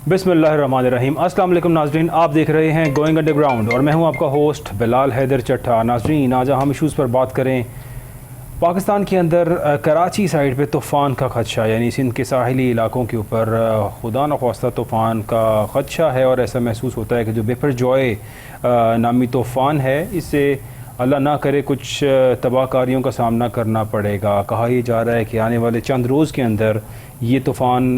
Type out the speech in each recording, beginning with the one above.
बिस्मिल्लाहिर्रहमानिर्रहीम। अस्सलाम वालेकुम नाज़रीन, आप देख रहे हैं गोइंग अंडरग्राउंड और मैं हूं आपका होस्ट बिलाल हैदर चट्टा। नाज़रीन, आज हम इशूज़ पर बात करें। पाकिस्तान के अंदर कराची साइड पे तूफ़ान का ख़दशा, यानी सिंध के साहिली इलाकों के ऊपर खुदा न ख्वास्ता तूफ़ान का ख़दशा है और ऐसा महसूस होता है कि जो बिपरजॉय नामी तूफ़ान है, इससे अल्लाह ना करे कुछ तबाहकारियों का सामना करना पड़ेगा। कहा यह जा रहा है कि आने वाले चंद रोज़ के अंदर ये तूफ़ान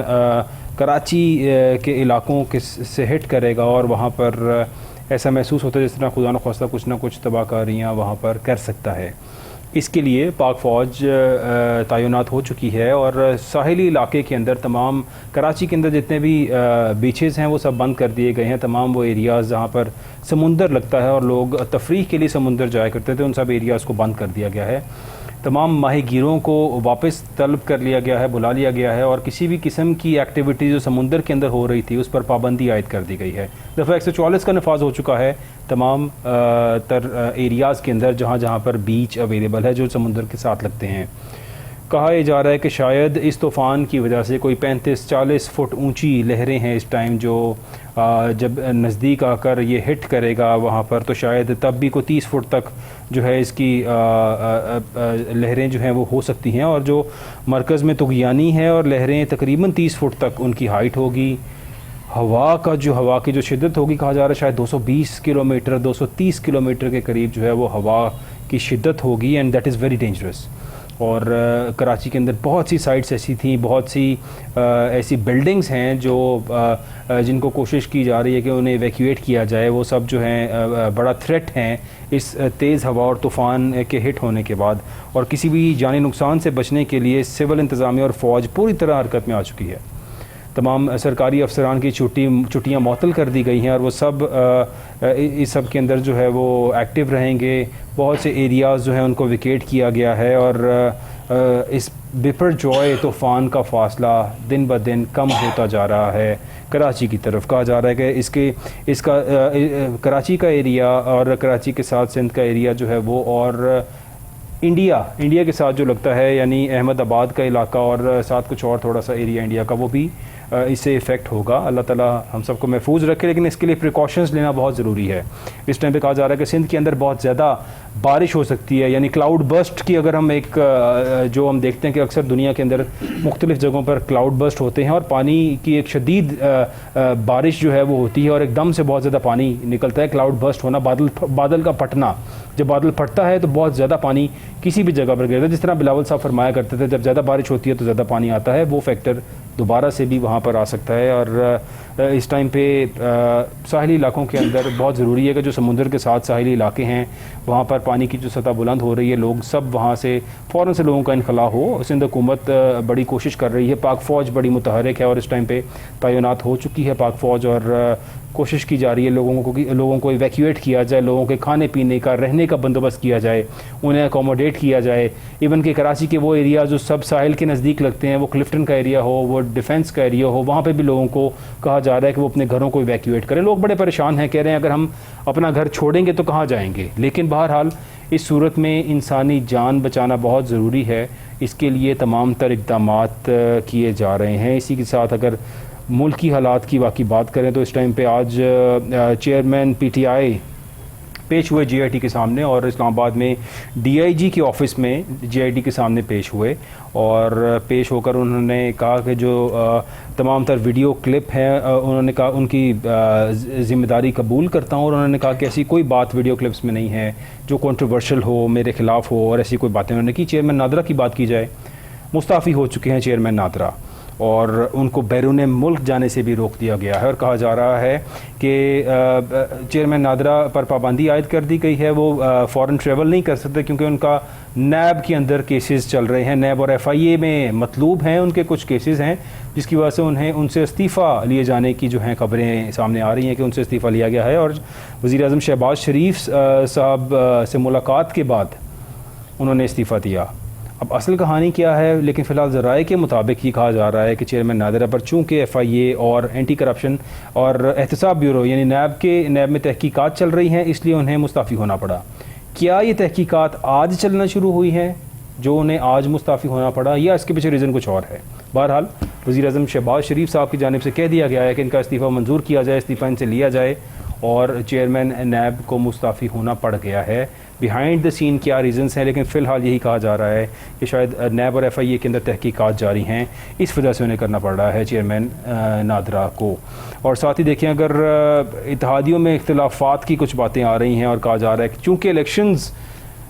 कराची के इलाकों के से हिट करेगा और वहाँ पर ऐसा महसूस होता है जिस तरह खुदा न ख्वास्ता कुछ ना कुछ तबाहकारियाँ वहाँ पर कर सकता है। इसके लिए पाक फ़ौज तैनात हो चुकी है और साहिली इलाके के अंदर तमाम कराची के अंदर जितने भी बीचेज़ हैं वो सब बंद कर दिए गए हैं। तमाम वो एरियाज़ जहाँ पर समुंदर लगता है और लोग तफरीह के लिए समुंदर जाया करते थे, उन सब एरियाज़ को बंद कर दिया गया है। तमाम माहीगीरों को वापस तलब कर लिया गया है, बुला लिया गया है और किसी भी किस्म की एक्टिविटी जो समुंदर के अंदर हो रही थी उस पर पाबंदी आयद कर दी गई है। दफ़ा 144 का नफाज हो चुका है तमाम एरियाज़ के अंदर जहाँ जहाँ पर बीच अवेलेबल है जो समुंदर के साथ लगते हैं। कहा यह जा रहा है कि शायद इस तूफ़ान की वजह से कोई 35-40 फुट ऊंची लहरें हैं इस टाइम, जो जब नज़दीक आकर ये हिट करेगा वहाँ पर, तो शायद तब भी कोई 30 फुट तक जो है इसकी लहरें जो हैं वो हो सकती हैं। और जो मरकज़ में तुग़यानी है और लहरें तकरीबन 30 फुट तक उनकी हाइट होगी। हवा की जो शिद्दत होगी, कहा जा रहा है शायद 220 किलोमीटर 230 किलोमीटर के करीब जो है वो हवा की शिद्दत होगी, and that is very dangerous. और कराची के अंदर बहुत सी साइट्स ऐसी थी, बहुत सी ऐसी बिल्डिंग्स हैं जो जिनको कोशिश की जा रही है कि उन्हें इवैक्यूएट किया जाए। वो सब जो हैं बड़ा थ्रेट हैं इस तेज़ हवा और तूफ़ान के हिट होने के बाद, और किसी भी जानी नुकसान से बचने के लिए सिविल इंतज़ामिया और फ़ौज पूरी तरह हरकत में आ चुकी है। तमाम सरकारी अफसरान की छुट्टियाँ मुअत्तल कर दी गई हैं और वो सब इस सब के अंदर जो है वो एक्टिव रहेंगे। बहुत से एरियाज़ जो हैं उनको विकेट किया गया है और इस बिपरजॉय तूफ़ान का फ़ासला दिन ब दिन कम होता जा रहा है कराची की तरफ। कहा जा रहा है कि इसका कराची का एरिया और कराची के साथ सिंध का एरिया जो है वो, और इंडिया के साथ जो लगता है, यानी अहमदाबाद का इलाका और साथ कुछ और थोड़ा सा एरिया इंडिया का, वो भी इससे इफ़ेक्ट होगा। अल्लाह ताला हम सबको महफूज रखे, लेकिन इसके लिए प्रिकॉशंस लेना बहुत ज़रूरी है। इस टाइम पे कहा जा रहा है कि सिंध के अंदर बहुत ज़्यादा बारिश हो सकती है, यानी क्लाउड बर्स्ट की अगर हम एक जो हम देखते हैं कि अक्सर दुनिया के अंदर मुख्तलिफ़ जगहों पर क्लाउड बर्स्ट होते हैं और पानी की एक शदीद बारिश जो है वो होती है और एकदम से बहुत ज़्यादा पानी निकलता है। क्लाउड बर्स्ट होना, बादल का फटना, जब बादल फटता है तो बहुत ज़्यादा पानी किसी भी जगह पर गिरता है। जिस तरह बिलावल साहब फरमाया करते थे, जब ज़्यादा बारिश होती है तो ज़्यादा पानी आता है, वो फैक्टर दोबारा से भी वहाँ पर आ सकता है। और इस टाइम पे साहिली इलाकों के अंदर बहुत ज़रूरी है कि जो समुंदर के साथ साहिली इलाके हैं वहाँ पर पानी की जो सतह बुलंद हो रही है, लोग सब वहाँ से फ़ौरन से लोगों का इनखला हो। सिंध हुकूमत बड़ी कोशिश कर रही है, पाक फ़ौज बड़ी मुतहरिक है और इस टाइम पे तैनात हो चुकी है पाक फ़ौज, और कोशिश की जा रही है लोगों को इवैक्यूएट किया जाए, लोगों के खाने पीने का, रहने का बंदोबस्त किया जाए, उन्हें अकोमोडेट किया जाए। इवन कि कराची के वो एरिया जो सब साहिल के नज़दीक लगते हैं, वो क्लिफ्टन का एरिया हो, वो डिफेंस का एरिया हो, वहाँ पे भी लोगों को कहा जा रहा है कि वो अपने घरों को इवैक्यूएट करें। लोग बड़े परेशान हैं, कह रहे हैं अगर हम अपना घर छोड़ेंगे तो कहाँ जाएंगे। लेकिन बहरहाल इस सूरत में इंसानी जान बचाना बहुत ज़रूरी है, इसके लिए तमाम तर इक़दामात किए जा रहे हैं। इसी के साथ अगर मुल्की हालात की वाकई बात करें तो इस टाइम पे आज चेयरमैन PTI पेश हुए GIT के सामने, और इस्लामाबाद में DIG के ऑफ़िस में GIT के सामने पेश हुए, और पेश होकर उन्होंने कहा कि जो तमाम तर वीडियो क्लिप हैं, उन्होंने कहा उनकी ज़िम्मेदारी कबूल करता हूँ, और उन्होंने कहा कि ऐसी कोई बात वीडियो क्लिप्स में नहीं है जो कंट्रोवर्शियल हो, मेरे ख़िलाफ़ हो, और ऐसी कोई बातें उन्होंने की। चेयरमैन नादरा की बात की जाए, मुस्ताफ़ी हो चुके हैं चेयरमैन नादरा और उनको बैरून मुल्क जाने से भी रोक दिया गया है, और कहा जा रहा है कि चेयरमैन नादरा पर पाबंदी आयद कर दी गई है। वो फ़ॉरेन ट्रेवल नहीं कर सकते क्योंकि उनका नैब के अंदर केसेस चल रहे हैं, नैब और FIA में मतलूब हैं, उनके कुछ केसेस हैं जिसकी वजह से उनसे इस्तीफ़ा लिए जाने की जो हैं खबरें सामने आ रही हैं कि उनसे इस्तीफ़ा लिया गया है। और वज़ीर आज़म शहबाज शरीफ साहब से मुलाकात के बाद उन्होंने इस्तीफ़ा दिया। अब असल कहानी क्या है, लेकिन फ़िलहाल ज़राए के मुताबिक ये कहा जा रहा है कि चेयरमैन नादरा पर चूँकि FIA और एंटी करप्शन और एहतसाब ब्यूरो यानी नैब में तहकीकात चल रही हैं, इसलिए उन्हें मुस्ताफ़ी होना पड़ा। क्या ये तहकीकात आज चलना शुरू हुई हैं जो उन्हें आज मुस्ताफ़ी होना पड़ा, या इसके पीछे रीज़न कुछ और है? बहरहाल वज़ीर-ए-आज़म शहबाज शरीफ साहब की जानिब से कह दिया गया है कि इनका इस्तीफ़ा मंजूर किया जाए, इस्तीफ़ा इनसे लिया जाए, और चेयरमैन नैब को मुस्ताफ़ी होना पड़ गया है। बिहाइंड द सीन क्या रीज़न्स हैं, लेकिन फ़िलहाल यही कहा जा रहा है कि शायद नैब और FIA के अंदर तहकीकात जारी हैं, इस वजह से उन्हें करना पड़ रहा है चेयरमैन नादरा को। और साथ ही देखें, अगर इत्तेहादियों में इख्तिलाफ़ात की कुछ बातें आ रही हैं और कहा जा रहा है कि चूँकि इलेक्शंस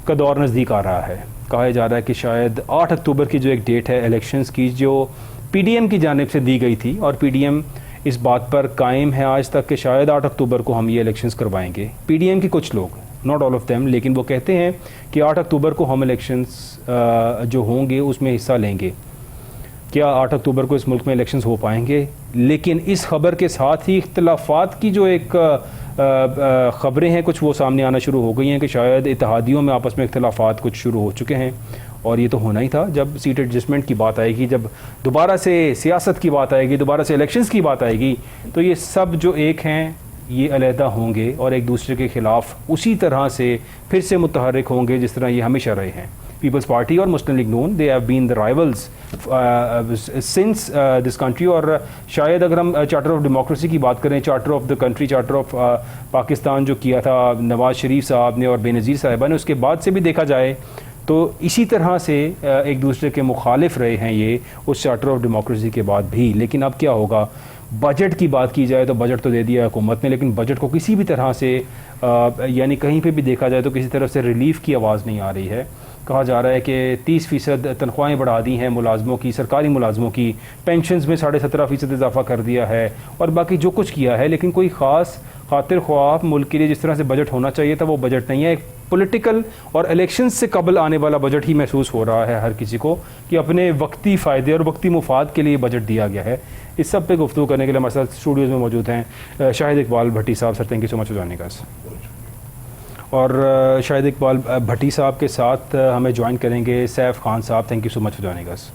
का दौर नज़दीक आ रहा है, कहा जा रहा है कि शायद 8 अक्टूबर की जो एक डेट है इलेक्शंस की, जो PDM की जानिब से दी गई थी, और PDM इस बात पर कायम है आज तक कि शायद 8 अक्टूबर को हम ये इलेक्शंस करवाएंगे। PDM के कुछ लोग, नॉट ऑल ऑफ देम, लेकिन वो कहते हैं कि 8 अक्टूबर को हम इलेक्शंस जो होंगे उसमें हिस्सा लेंगे। क्या 8 अक्टूबर को इस मुल्क में इलेक्शंस हो पाएंगे? लेकिन इस खबर के साथ ही इख्तिलाफ़ात की जो एक ख़बरें हैं कुछ, वो सामने आना शुरू हो गई हैं कि शायद इत्तेहादियों में आपस में इख्तिलाफ़ात कुछ शुरू हो चुके हैं। और ये तो होना ही था, जब सीट एडजस्टमेंट की बात आएगी, जब दोबारा से सियासत की बात आएगी, दोबारा से इलेक्शंस की बात आएगी, तो ये सब जो एक हैं ये अलहदा होंगे और एक दूसरे के ख़िलाफ़ उसी तरह से फिर से मुतहर्रिक होंगे जिस तरह ये हमेशा रहे हैं। पीपल्स पार्टी और Muslim League Noon, they have been the rivals since this country. और शायद अगर हम चार्टर ऑफ डेमोक्रेसी की बात करें, charter of the country, charter of Pakistan जो किया था नवाज़ शरीफ साहब ने और बेनज़ीर साहिबा ने, उसके बाद से भी देखा जाए तो इसी तरह से एक दूसरे के मुखालिफ रहे हैं ये उस चार्टर ऑफ डेमोक्रेसी के बाद भी। लेकिन अब क्या होगा? बजट की बात की जाए तो बजट तो दे दिया हुकूमत ने, लेकिन बजट को किसी भी तरह से यानी कहीं पे भी देखा जाए तो किसी तरफ से रिलीफ की आवाज़ नहीं आ रही है। कहा जा रहा है कि 30% तनख्वाहें बढ़ा दी हैं मुलाजमों की, सरकारी मुलाजमों की, पेंशन्स में 17.5% इजाफा कर दिया है, और बाकी जो कुछ किया है, लेकिन कोई ख़ास खातिर ख्वाह मुल्क के लिए जिस तरह से बजट होना चाहिए था वो बजट नहीं है। एक पॉलिटिकल और इलेक्शन से कबल आने वाला बजट ही महसूस हो रहा है हर किसी को कि अपने वक्ती फ़ायदे और वक्ती मुफाद के लिए बजट दिया गया है। इस सब पे गुफ्तगू करने के लिए हमारे साथ स्टूडियोज़ में मौजूद हैं शाहिद इकबाल भट्टी साहब। Sir, thank you so much for joining us. और शाहिद इकबाल भट्टी साहब के साथ हमें ज्वाइन करेंगे सैफ खान साहब। Thank you so much for joining us.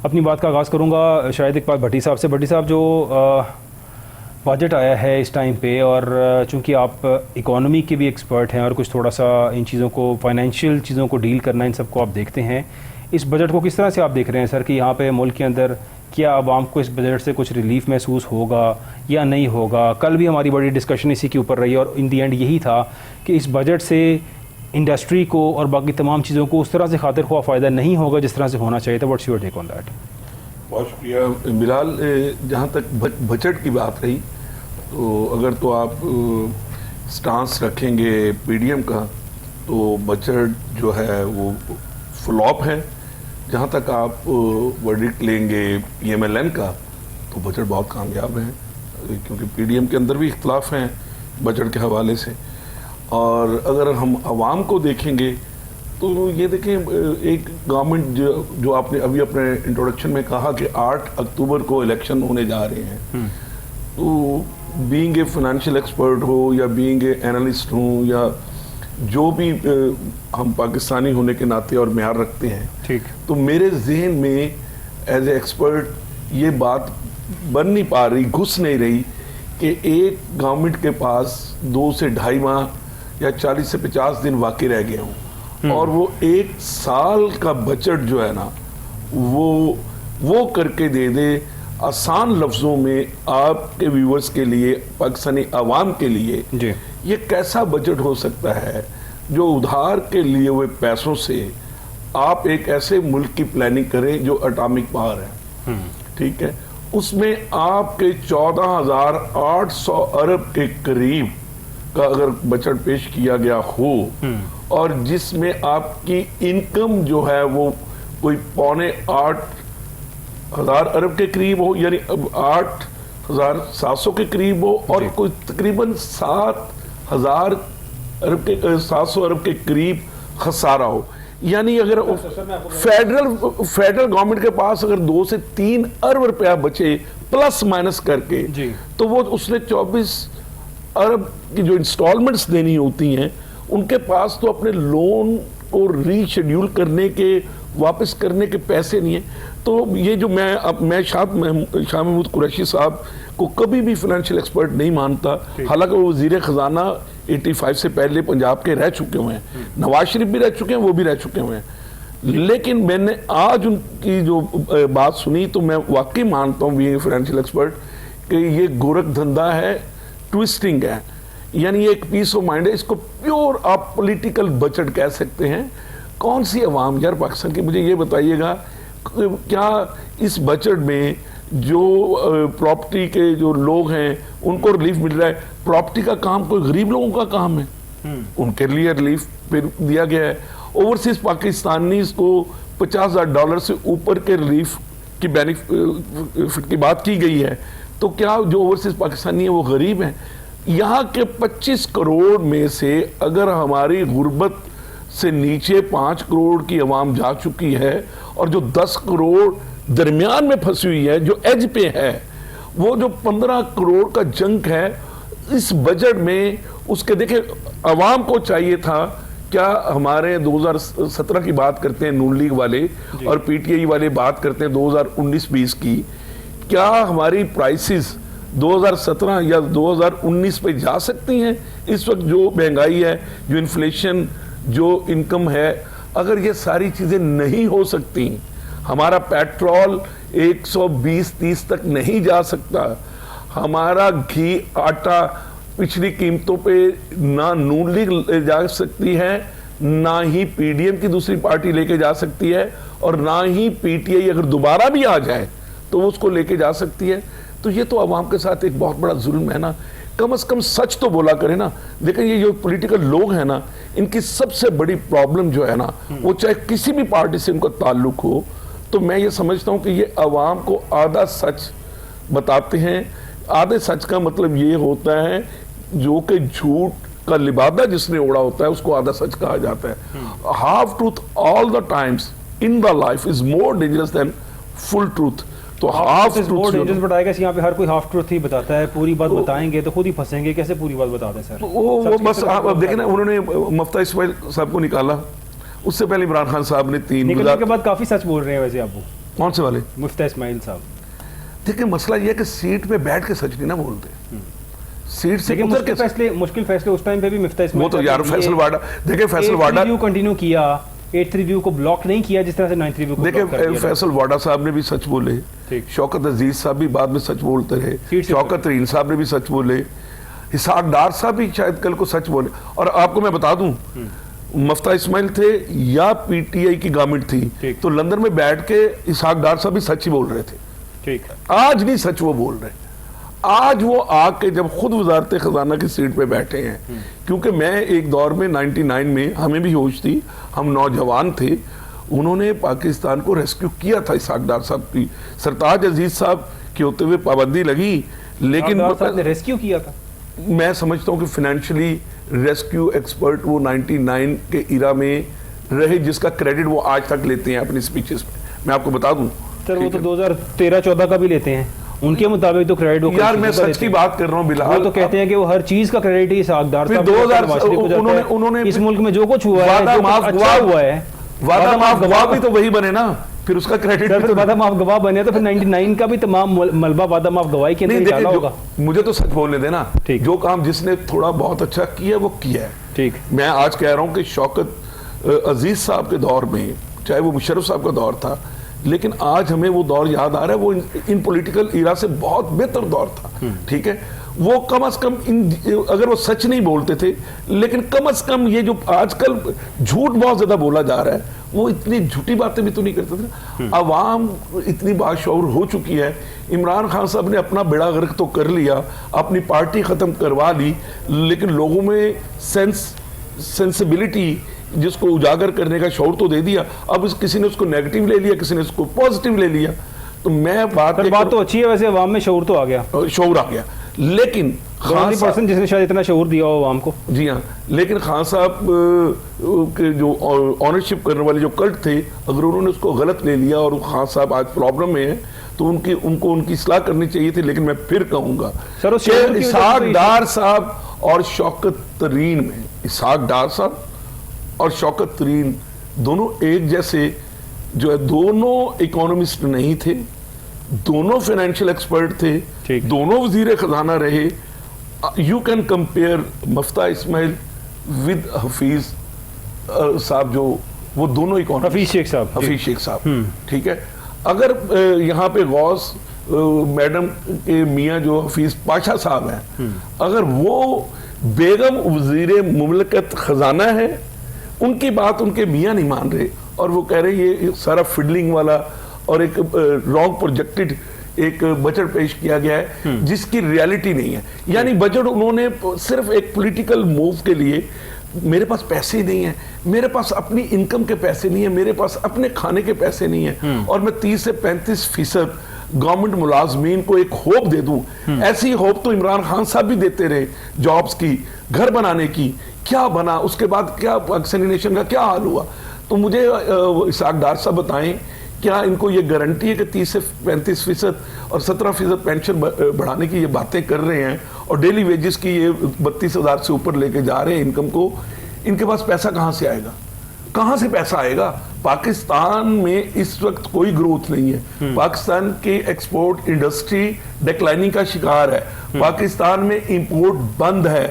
अपनी बात का आगाज़ करूँगा शाहिद इकबाल भट्टी साहब से। भट्टी साहब, जो बजट आया है इस टाइम पे, और चूंकि आप इकोनॉमी के भी एक्सपर्ट हैं और कुछ थोड़ा सा इन चीज़ों को, फाइनेंशियल चीज़ों को डील करना, इन सबको आप देखते हैं, इस बजट को किस तरह से आप देख रहे हैं सर कि यहाँ पे मुल्क के अंदर क्या आवाम को इस बजट से कुछ रिलीफ महसूस होगा या नहीं होगा? कल भी हमारी बड़ी डिस्कशन इसी के ऊपर रही और इन दी एंड यही था कि इस बजट से इंडस्ट्री को और बाकी तमाम चीज़ों को उस तरह से खातिर ख्वाह फ़ायदा नहीं होगा जिस तरह से होना चाहिए था। What's your take on that? बहुत शुक्रिया बिलाल। जहाँ तक बजट की बात रही, तो अगर तो आप स्टांस रखेंगे PDM का, तो बजट जो है वो फ्लॉप है। जहाँ तक आप वर्डिक्ट लेंगे PMLN का, तो बजट बहुत कामयाब है, क्योंकि PDM के अंदर भी इख्तलाफ हैं बजट के हवाले से। और अगर हम आवाम को देखेंगे तो ये देखें, एक गवर्नमेंट जो आपने अभी अपने इंट्रोडक्शन में कहा कि 8 अक्टूबर को इलेक्शन होने जा रहे हैं, तो बीइंग ए फाइनेंशियल एक्सपर्ट हो या बीइंग ए एनालिस्ट हो या जो भी हम पाकिस्तानी होने के नाते और म्यार रखते हैं, ठीक, तो मेरे जहन में एज ए एक्सपर्ट ये बात बन नहीं पा रही, घुस नहीं रही कि एक गवर्नमेंट के पास 2 से 2.5 माह या 40 से 50 दिन बाकी रह गए हों और वो 1 साल का बजट जो है ना वो करके दे दे। आसान लफ्जों में आपके व्यूअर्स के लिए, पाकिस्तानी आवाम के लिए जी, ये कैसा बजट हो सकता है जो उधार के लिए हुए पैसों से आप एक ऐसे मुल्क की प्लानिंग करें जो एटॉमिक पावर है, ठीक है, उसमें आपके 14,800 अरब के करीब का अगर बजट पेश किया गया हो और जिसमें आपकी इनकम जो है वो कोई 7,500 अरब के करीब हो, यानी 8,700 के करीब हो और कोई तकरीबन 7,000 अरब के 700 अरब के करीब खसारा हो, यानी अगर फेडरल गवर्नमेंट के पास अगर 2 से 3 अरब रुपया बचे प्लस माइनस करके जी, तो वो उसने 24 अरब की जो इंस्टॉलमेंट्स देनी होती हैं उनके पास तो अपने लोन को रीशेड्यूल करने के, वापस करने के पैसे नहीं है। तो ये जो मैं शाह महमूद कुरैशी साहब को कभी भी फाइनेंशियल एक्सपर्ट नहीं मानता, हालांकि वो वज़ीर ख़जाना 85 से पहले पंजाब के रह चुके हुए हैं, नवाज शरीफ भी रह चुके हैं, वो भी रह चुके हुए हैं, लेकिन मैंने आज उनकी जो बात सुनी तो मैं वाकई मानता हूँ बीइंग फाइनेंशियल एक्सपर्ट कि ये गोरख धंधा है, ट्विस्टिंग है, यानी एक पीस ऑफ माइंड है। इसको प्योर आप पॉलिटिकल बजट कह सकते हैं। कौन सी अवाम यार पाकिस्तान की, मुझे ये बताइएगा, क्या इस बजट में जो प्रॉपर्टी के जो लोग हैं उनको रिलीफ मिल रहा है? प्रॉपर्टी का काम कोई गरीब लोगों का काम है, उनके लिए रिलीफ दिया गया है। ओवरसीज पाकिस्तानीज को $50,000 से ऊपर के रिलीफ की बेनिफिट की बात की गई है। तो क्या जो ओवरसीज पाकिस्तानी है वो गरीब हैं? यहाँ के 25 करोड़ में से अगर हमारी गुर्बत से नीचे 5 करोड़ की आवाम जा चुकी है और जो 10 करोड़ दरमियान में फंसी हुई है, जो एज पे है, वो जो 15 करोड़ का जंक है इस बजट में, उसके देखे आवाम को चाहिए था। क्या हमारे 2017 की बात करते हैं नून लीग वाले और पीटीआई वाले बात करते हैं 2019-20 की, क्या हमारी प्राइसेस 2017 या 2019 पे जा सकती हैं? इस वक्त जो महंगाई है, जो इन्फ्लेशन, जो इनकम है, अगर ये सारी चीजें नहीं हो सकती, हमारा पेट्रोल 120-130 तक नहीं जा सकता, हमारा घी आटा पिछली कीमतों पे ना नून लीग ले जा सकती है, ना ही पीडीएम की दूसरी पार्टी लेके जा सकती है, और ना ही पीटीआई अगर दोबारा भी आ जाए तो वो उसको लेके जा सकती है। तो ये तो आवाम के साथ एक बहुत बड़ा जुल्म है ना। कम से कम सच तो बोला करें ना। देखें ये जो पॉलिटिकल लोग हैं ना, इनकी सबसे बड़ी प्रॉब्लम जो है ना, वो चाहे किसी भी पार्टी से उनका ताल्लुक हो, तो मैं ये समझता हूं कि ये आवाम को आधा सच बताते हैं। आधे सच का मतलब ये होता है जो कि झूठ का लिबादा जिसने ओढ़ा होता है उसको आधा सच कहा जाता है। Half truth all the times in the life is more dangerous than full truth. तो हाफ ट्रूथ बताएगा, यहाँ पे हर कोई हाफ ट्रूथ ही बताता है, पूरी बात बताएंगे तो खुद ही फंसेंगे। कैसे पूरी बात बताते हैं सर? वो बस आप देखें ना, उन्होंने मुफ्ता इस्माइल साहब को निकाला, उससे पहले इमरान खान साहब ने 3 निकलने के बाद काफी सच बोल रहे हैं वैसे आप। वो कौन से वाले? मुफ्ता इस्माइल साहब। देखिए मसला ये है कि सीट पे बैठ के सच नहीं ना बोलते, सीट से उतर के मुश्किल फैसले उस टाइम पे भी मुफ्ता इस्माइल, वो तो यार फैसल वाडा, देखिए फैसल वाडा रिव्यू कंटिन्यू किया, 8th रिव्यू को ब्लॉक नहीं किया जिस तरह से 9th रिव्यू को। देखिए फैसल वाडा साहब ने भी सच बोले, शौकत अजीज साहब भी बाद में सच बोलते रहे, शौकत तरीन साहब ने भी सच बोले, इसहाक डार साहब भी शायद कल को सच बोले। और आपको मैं बता दूं, मुफ्ता इस्माइल थे या पीटीआई की गवर्नमेंट थी तो लंदन में बैठ के इसहाक डार साहब भी सच ही बोल रहे थे। ठीक है, आज नहीं सच वो बोल रहे। आज वो आके जब खुद वजारत खजाना की सीट पे बैठे हैं, क्योंकि मैं एक दौर में 99 में, हमें भी होश थी, हम नौजवान थे, उन्होंने पाकिस्तान को रेस्क्यू किया था इसहाक डार साहब की। सरताज अजीज साहब के होते हुए पाबंदी लगी, लेकिन रेस्क्यू किया था। मैं समझता हूँ कि फाइनेंशियली रेस्क्यू एक्सपर्ट वो 99 के इरा में रहे, जिसका क्रेडिट वो आज तक लेते हैं अपनी स्पीचेस में। मैं आपको बता दूं सर, वो तो 2013-14 का भी लेते हैं, उनके मुताबिक तो क्रेडिट यार मैं सच की बात कर रहा हूँ बिलाल। वो तो कहते हैं कि वो हर चीज का क्रेडिट ही इसहाकदार साहब 2000 उन्होंने इस मुल्क में जो कुछ हुआ है, वादा माफ हुआ है, वादा माफ गवाह भी तो वही बने ना, फिर उसका क्रेडिट तो वादा माफ गवाह बने तो फिर 99 का भी तमाम मलबा वादा माफ गवाही के अंदर डाला होगा। मुझे तो सच बोलने देना, जो काम जिसने थोड़ा बहुत अच्छा किया वो किया है। ठीक, मैं आज कह रहा हूँ कि शौकत अजीज साहब के दौर में, चाहे वो मुशर्रफ साहब का दौर था, लेकिन आज हमें वो दौर याद आ रहा है, वो इन पॉलिटिकल इरा से बहुत बेहतर दौर था। ठीक है, वो कम से कम अगर वो सच नहीं बोलते थे, लेकिन कम से कम ये जो आजकल झूठ बहुत ज्यादा बोला जा रहा है, वो इतनी झूठी बातें भी तो नहीं करते थे। अवाम इतनी बाशऊर हो चुकी है। इमरान खान साहब ने अपना बेड़ा गर्क तो कर लिया, अपनी पार्टी खत्म करवा ली, लेकिन लोगों में सेंसिबिलिटी जिसको उजागर करने का शौर तो दे दिया। अब किसी ने उसको नेगेटिव ले लिया, किसी ने उसको पॉजिटिव ले लिया। तो मैं बात तो अच्छी है वैसे, अवाम में शौर तो आ गया, शौर आ गया, लेकिन खान पर्सन जिसने शायद इतना शौर दिया हो अवाम को। जी हाँ, लेकिन खान साहब के जो ऑनरशिप करने वाले जो कल्ट थे, अगर उन्होंने उसको गलत ले लिया और खान साहब आज प्रॉब्लम में है, तो उनको उनकी इस्लाह करनी चाहिए थी। लेकिन मैं फिर कहूंगा इसहाक डार साहब और शौकत तरीन में, इसहाक डार साहब और शौकत तरीन दोनों एक जैसे जो है, दोनों इकोनॉमिस्ट नहीं थे, दोनों फाइनेंशियल एक्सपर्ट थे, दोनों वजीर खजाना रहे। You can compare Miftah Ismail with Hafeez साहब जो वो दोनों इकोनॉमिस्ट, हफीज शेख साहब, हफीज शेख साहब, ठीक है। अगर यहाँ पे गौस मैडम के मियाँ जो हफीज पाशा साहब हैं, अगर वो बेगम वजीर मुमलकत खजाना है, उनकी बात उनके मियाँ नहीं मान रहे और वो कह रहे ये सारा फिडलिंग वाला और एक रॉन्ग प्रोजेक्टेड एक बजट पेश किया गया है जिसकी रियलिटी नहीं है। यानी बजट उन्होंने सिर्फ एक पॉलिटिकल मूव के लिए, मेरे पास पैसे नहीं है, मेरे पास अपनी इनकम के पैसे नहीं है, मेरे पास अपने खाने के पैसे नहीं है और मैं 30 से 35% गवर्नमेंट मुलाजमीन को एक होप दे दूं। ऐसी होप तो इमरान खान साहब भी देते रहे, जॉब्स की, घर बनाने की। क्या बना उसके बाद? क्या वैक्सीनेशन का क्या हाल हुआ? तो मुझे इसाक डार साहब बताएं, क्या इनको ये गारंटी है कि 30 से 35% और 17% पेंशन बढ़ाने की ये बातें कर रहे हैं और डेली वेजेस की ये 32,000 से ऊपर लेके जा रहे हैं इनकम को? इनके पास पैसा कहां से आएगा? कहां से पैसा आएगा? पाकिस्तान में इस वक्त कोई ग्रोथ नहीं है। पाकिस्तान की एक्सपोर्ट इंडस्ट्री डिक्लाइनिंग का शिकार है। पाकिस्तान में इंपोर्ट बंद है।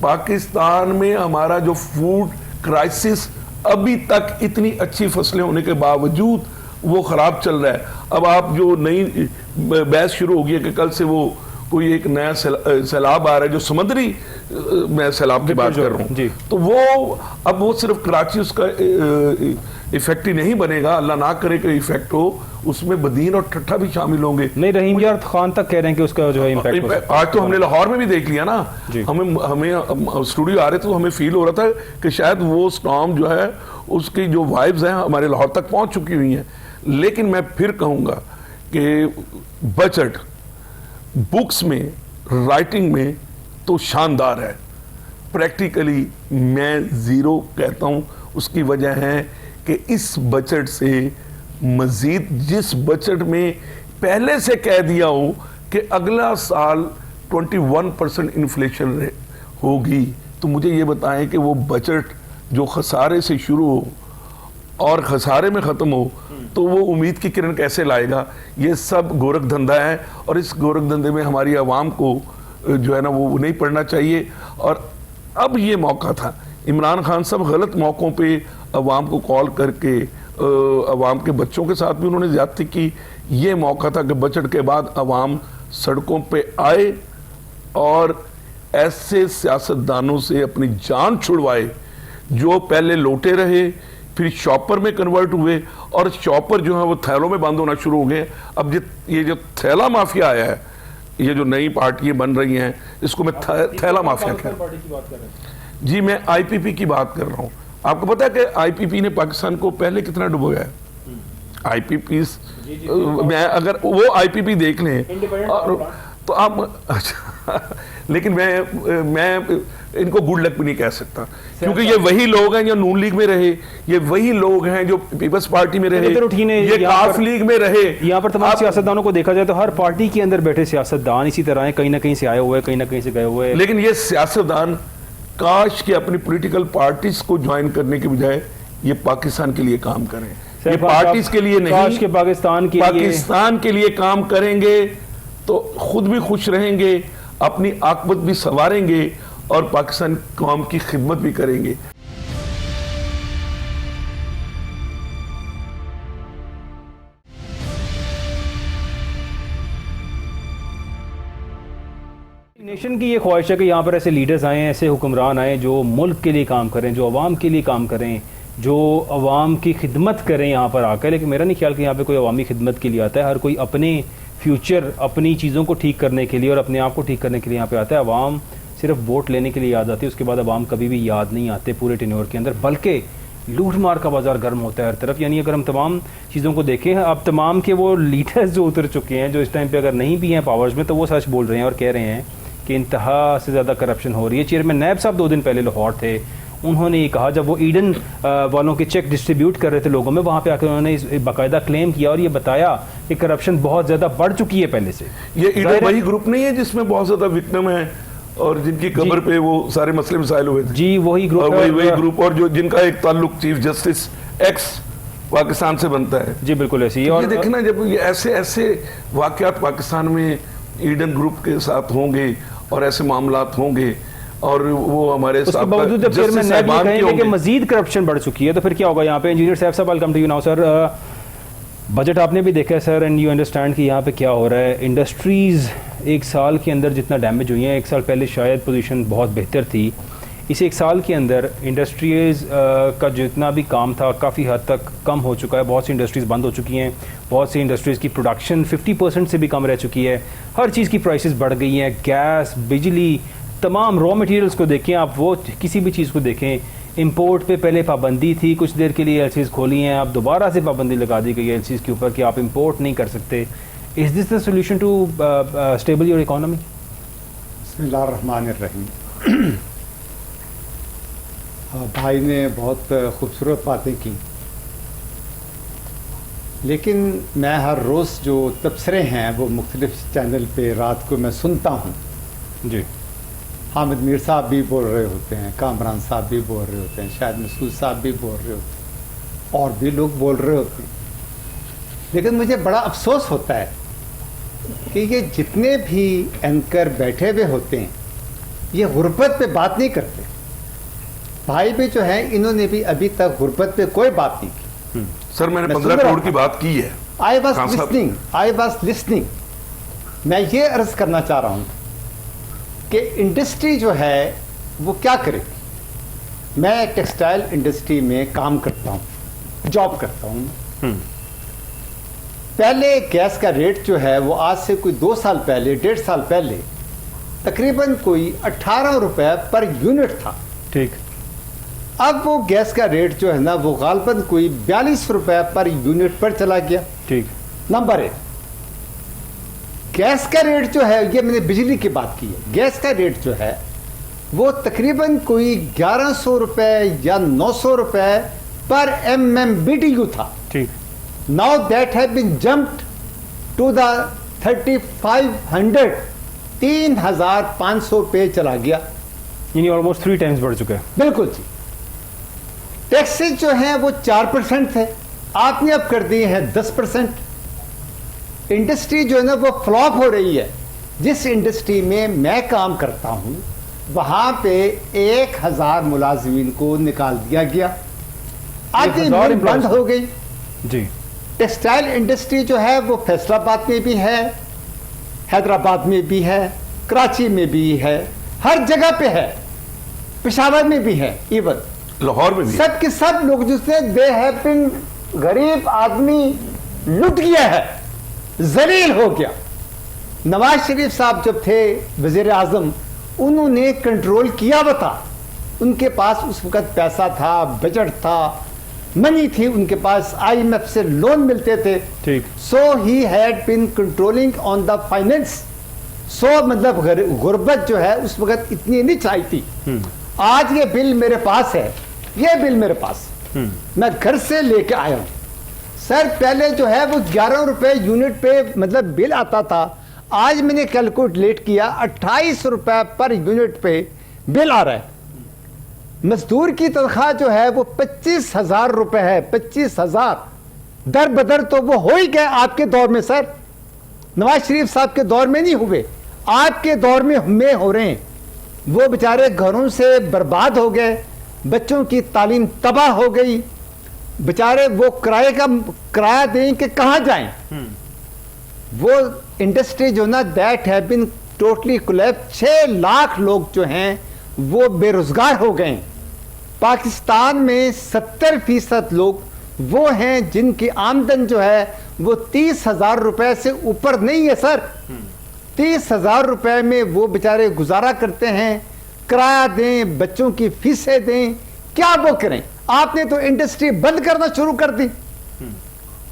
पाकिस्तान में हमारा जो फूड क्राइसिस, अभी तक इतनी अच्छी फसलें होने के बावजूद वो खराब चल रहा है। अब आप जो नई बहस शुरू हो गई है कि कल से वो कोई एक नया सैलाब आ रहा है, जो समुद्री मैं सैलाब की बात कर रहा हूँ, तो वो अब वो सिर्फ कराची उसका इफेक्ट ही नहीं बनेगा, अल्लाह ना करे कि इफेक्ट हो, उसमें बदीन और ठट्ठा भी शामिल होंगे। नहीं, रहीम यार खान तक कह रहे हैं कि उसका जो है इम्पैक्ट आज तो हमने लाहौर में भी देख लिया ना। हमें स्टूडियो आ रहे थे तो हमें फील हो रहा था कि शायद वो स्टॉर्म जो है उसकी जो वाइब्स हैं हमारे लाहौर तक पहुंच चुकी हुई हैं। लेकिन मैं फिर कहूंगा कि बजट बुक्स में, राइटिंग में तो शानदार है, प्रैक्टिकली मैं जीरो कहता हूं। उसकी वजह है कि इस बजट से मजीद, जिस बजट में पहले से कह दिया हो कि अगला साल 21% इन्फ्लेशन होगी, तो मुझे ये बताएं कि वो बजट जो खसारे से शुरू हो और खसारे में ख़त्म हो, तो वो उम्मीद की किरण कैसे लाएगा? ये सब गोरख धंधा है और इस गोरख धंधे में हमारी आवाम को जो है ना वो नहीं पड़ना चाहिए। और अब ये मौका था, इमरान खान साहब गलत मौक़ों पे अवाम को कॉल करके अवाम के बच्चों के साथ भी उन्होंने ज़्यादती की। ये मौका था कि बजट के बाद अवाम सड़कों पे आए और ऐसे सियासतदानों से अपनी जान छुड़वाए जो पहले लोटे रहे, फिर शॉपर में कन्वर्ट हुए और शॉपर जो है वो थैलों में बंद होना शुरू हो गए। अब ये जो थैला माफिया आया है, ये जो नई पार्टियां बन रही हैं, इसको मैं थैला माफिया कह रहा हूं। जी, मैं आईपीपी की बात कर रहा हूं। आपको पता है कि आईपीपी ने पाकिस्तान को पहले कितना डुबोया है? आईपीपी मैं अगर वो आईपीपी देख लें और तो आप अच्छा, लेकिन मैं इनको गुड लक भी नहीं कह सकता, क्योंकि ये वही लोग हैं जो नून लीग में रहे, ये वही लोग हैं जो पीपल्स पार्टी में रहे, ये काफ लीग में रहे। यहाँ पर तमाम सियासतदानों को देखा जाए तो हर पार्टी के अंदर बैठे सियासतदान इसी तरह हैं, कहीं ना कहीं से आए हुए, कहीं ना कहीं से गए हुए। लेकिन ये सियासतदान काश के अपनी पॉलिटिकल पार्टीज को ज्वाइन करने के बजाय ये पाकिस्तान के लिए काम करें। ये पार्टीज के लिए नहीं, काश के पाकिस्तान के लिए काम करेंगे तो खुद भी खुश रहेंगे, अपनी आकबत भी संवारेंगे और पाकिस्तान कौम की खिदमत भी करेंगे। नेशन की ये ख्वाहिश है कि यहाँ पर ऐसे लीडर्स आएँ, ऐसे हुक्मरान आएँ जो मुल्क के लिए काम करें, जो अवाम के लिए काम करें, जो अवाम की खिदमत करें यहाँ पर आकर। लेकिन मेरा नहीं ख्याल कि यहाँ पे कोई अवामी खिदमत के लिए आता है। हर कोई अपने फ्यूचर, अपनी चीज़ों को ठीक करने के लिए और अपने आप को ठीक करने के लिए यहाँ पे आता है। अवाम सिर्फ वोट लेने के लिए याद आती है, उसके बाद अवाम कभी भी याद नहीं आते पूरे टेन्योर के अंदर, बल्कि लूट मार का बाजार गर्म होता है हर तरफ। यानी अगर हम तमाम चीज़ों को देखें, अब तमाम के वो लीडर्स जो उतर चुके हैं, जो इस टाइम पे अगर नहीं भी हैं पावर्स में, तो वो सच बोल रहे हैं और कह रहे हैं कि इंतहा से ज़्यादा करप्शन हो रही है। चेयरमैन नैब साहब 2 दिन पहले लाहौर थे, उन्होंने ये कहा जब वो ईडन वालों के चेक डिस्ट्रीब्यूट कर रहे थे लोगों में, वहाँ पे आकर उन्होंने बाकायदा क्लेम किया और ये बताया कि करप्शन बहुत ज़्यादा बढ़ चुकी है पहले से। ये ईडन वही ग्रुप नहीं है जिसमें बहुत ज़्यादा विक्टिम है और जिनकी कब्र पे वो सारे मसले मसाइल हुए थे? जी, वही ग्रुप, वही ग्रुप, और जो जिनका एक ताल्लुक चीफ जस्टिस एक्स पाकिस्तान से बनता है। जी बिल्कुल ऐसी। और देखना, जब ये ऐसे वाकयात पाकिस्तान में ईडन ग्रुप के साथ होंगे और ऐसे मामलात होंगे और वो हमारे उसके बावजूद जब चेयरमैन नैब ये कहेंगे कि मजीद करप्शन बढ़ चुकी है तो फिर क्या होगा यहाँ पे? इंजीनियर सैफ साहब, I come to you now sir. Budget आपने भी देखा है सर, एंड यू अंडरस्टैंड कि यहाँ पे क्या हो रहा है। इंडस्ट्रीज़ एक साल के अंदर जितना डैमेज हुई हैं, एक साल पहले शायद पोजीशन बहुत बेहतर थी, इस एक साल के अंदर इंडस्ट्रीज़ का जितना भी काम था काफ़ी हद तक कम हो चुका है। बहुत सी इंडस्ट्रीज़ बंद हो चुकी हैं, बहुत सी इंडस्ट्रीज़ की प्रोडक्शन 50% से भी कम रह चुकी है। हर चीज़ की प्राइसेस बढ़ गई हैं, गैस, बिजली, तमाम रॉ मटेरियल्स को देखें आप, वो किसी भी चीज़ को देखें। इंपोर्ट पे पहले पाबंदी थी, कुछ देर के लिए एलसीज़ खोली हैं, अब दोबारा से पाबंदी लगा दी गई है एलसीज़ के ऊपर कि आप इंपोर्ट नहीं कर सकते। Is this the solution to stable your economy? बिस्मिल्लाहिर्रहमानिर्रहीम। भाई ने बहुत खूबसूरत बातें की, लेकिन मैं हर रोज़ जो तबसरे हैं वो मुख्तलिफ चैनल पे रात को मैं सुनता हूँ जी। हामिद मीर साहब भी बोल रहे होते हैं, कामरान साहब भी बोल रहे होते हैं, शायद मसूद साहब भी बोल रहे होते हैं, और भी लोग बोल रहे होते हैं। लेकिन मुझे बड़ा अफसोस होता है कि ये जितने भी एंकर बैठे हुए होते हैं ये गुर्बत पे बात नहीं करते। भाई भी जो है इन्होंने भी अभी तक गुर्बत पे कोई बात नहीं की। सर मैंने 15 करोड़ की बात की है। I was listening. मैं ये अर्ज करना चाह रहा हूँ कि इंडस्ट्री जो है वो क्या करेगी। मैं टेक्सटाइल इंडस्ट्री में काम करता हूँ, जॉब करता हूँ। पहले गैस का रेट जो है वो आज से कोई 2 साल पहले, 1.5 साल पहले तकरीबन कोई 18 रुपए पर यूनिट था। ठीक। अब वो गैस का रेट जो है ना वो गालबन कोई 42 रुपए पर यूनिट पर चला गया। ठीक। नंबर 1, गैस का रेट जो है, ये मैंने बिजली की बात की है, गैस का रेट जो है वो तकरीबन कोई 1100 रुपए या 900 रुपए पर MMBTU था। ठीक। Now that have been jumped to the 3500, 3500 पे चला गया, यानी ऑलमोस्ट 3 टाइम्स बढ़ चुका है। बिल्कुल जी। टैक्सेस जो हैं वो 4% थे, आपने अब कर दिए हैं 10%। इंडस्ट्री जो है ना वो फ्लॉप हो रही है। जिस इंडस्ट्री में मैं काम करता हूं वहां पे 1000 मुलाजिमीन को निकाल दिया गया, आधी मिल बंद हो गई जी। टेक्सटाइल इंडस्ट्री जो है वो फैसलाबाद में भी है, हैदराबाद में भी है, कराची में भी है, हर जगह पे है, पेशावर में भी है, इवन लाहौर में भी। सब के सब लोग जिसने दे हैव बीन, गरीब आदमी लुट गया है, जलील हो गया। नवाज शरीफ साहब जब थे वजीर आजम, उन्होंने कंट्रोल किया हुआ था, उनके पास उस वक्त पैसा था, बजट था, मनी थी उनके पास, IMF से लोन मिलते थे। ठीक। So he had been controlling on the finance. So मतलब गुर्बत जो है उस वक्त इतनी नहीं चाहिए थी। आज ये बिल मेरे पास है, ये बिल मेरे पास, मैं घर से लेके आया हूं सर। पहले जो है वो 11 रुपए यूनिट पे मतलब बिल आता था, आज मैंने कैलकुलेट किया 28 रुपए पर यूनिट पे बिल आ रहा है। मजदूर की तनख्वाह जो है वो 25,000 रुपए है, 25,000 दर बदर तो वो हो ही गए आपके दौर में सर, नवाज शरीफ साहब के दौर में नहीं हुए, आपके दौर में हो रहे हैं। वो बेचारे घरों से बर्बाद हो गए, बच्चों की तालीम तबाह हो गई, बेचारे वो किराया दें कि कहाँ जाएं। वो इंडस्ट्री जो ना that have been totally collapse. 6 lakh लोग जो हैं वो बेरोजगार हो गए। पाकिस्तान में 70% लोग वो हैं जिनकी आमदन जो है वो 30,000 रुपए से ऊपर नहीं है सर। 30,000 रुपए में वो बेचारे गुजारा करते हैं, किराया दें, बच्चों की फीसें दें, क्या वो करें। आपने तो इंडस्ट्री बंद करना शुरू कर दी।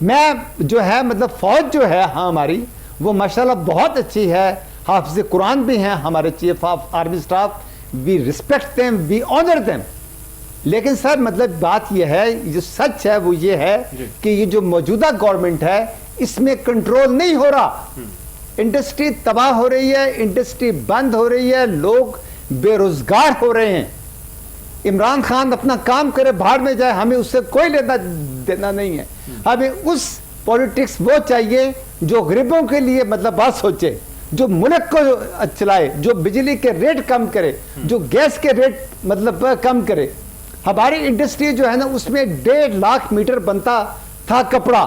मैं जो है मतलब फौज जो है हाँ हमारी वो माशाल्लाह बहुत अच्छी है, हाफिज कुरान भी हैं हमारे chief of army staff, we respect them, we honour them. लेकिन सर मतलब बात यह है, जो सच है वो ये है कि ये जो मौजूदा गवर्नमेंट है इसमें कंट्रोल नहीं हो रहा। इंडस्ट्री तबाह हो रही है, इंडस्ट्री बंद हो रही है, लोग बेरोजगार हो रहे हैं। इमरान खान अपना काम करे, बाहर में जाए, हमें उससे कोई लेना देना नहीं है। हमें उस पॉलिटिक्स वो चाहिए जो गरीबों के लिए मतलब बात सोचे। जो मुल्क को चलाए, जो बिजली के रेट कम करे, जो गैस के रेट मतलब कम करे। हमारी इंडस्ट्री जो है ना उसमें 1.5 लाख मीटर बनता था कपड़ा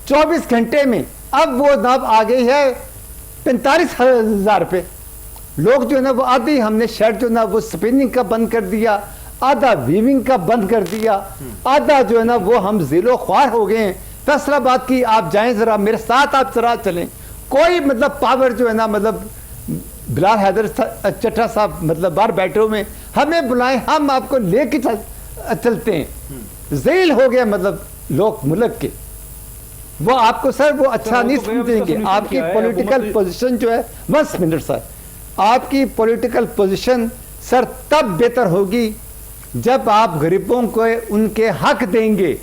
24 घंटे में, अब वो नाप आ गई है 45,000 रुपये। लोग जो है ना वो आधी हमने शर्ट जो है ना वो स्पिनिंग का बंद कर दिया, आधा वीविंग का बंद कर दिया, आधा जो है ना वो हम जिलो ख्वार हो गए हैं। फैसलाबाद की आप जाएं जरा, मेरे साथ आप जरा चलें, कोई मतलब पावर जो है ना मतलब बिलाल हैदर चट्टा साहब मतलब बाहर बैठे हुए, हमें बुलाएं, हम आपको लेके चलते हैं। जेल हो गया मतलब लोग मुल्क के, वो आपको सर वो अच्छा नहीं समझेंगे। आपकी पॉलिटिकल पोजीशन जो है, 1 मिनट सर, आपकी पॉलिटिकल पोजीशन सर तब बेहतर होगी जब आप गरीबों को उनके हक देंगे।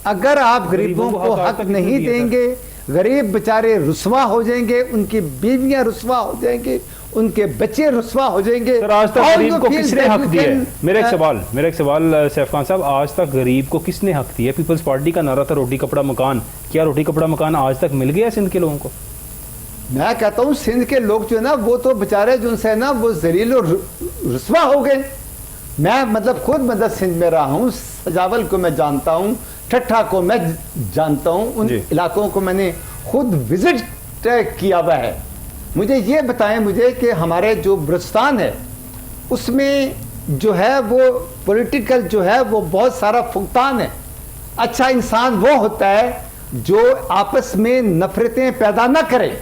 अगर आप गरीबों को हक नहीं देंगे, गरीब बेचारे रुसवा हो जाएंगे, उनकी बीवियां रुसवा हो जाएंगे, उनके बच्चे रुसवा हो जाएंगे। सर आज तक गरीब को किसने हक दिया है? मेरा एक सवाल सैफ खान साहब, आज तक गरीब को किसने हक दिया? पीपल्स पार्टी का नारा था रोटी कपड़ा मकान, क्या रोटी कपड़ा मकान आज तक मिल गया सिंध के लोगों को? मैं कहता हूँ सिंध के लोग जो है ना वो तो बेचारे जो है ना वो जलील और रुसवा हो गए। मैं मतलब खुद मतलब सिंध में रहा हूँ, सजावल को मैं जानता हूँ, ठट्ठा को मैं जानता हूँ, उन इलाकों को मैंने खुद विजिट किया हुआ है। मुझे ये बताएं मुझे कि हमारे जो बलूचिस्तान है उसमें जो है वो पॉलिटिकल जो है वो बहुत सारा फुकतान है। अच्छा इंसान वो होता है जो आपस में नफरतें पैदा ना करे।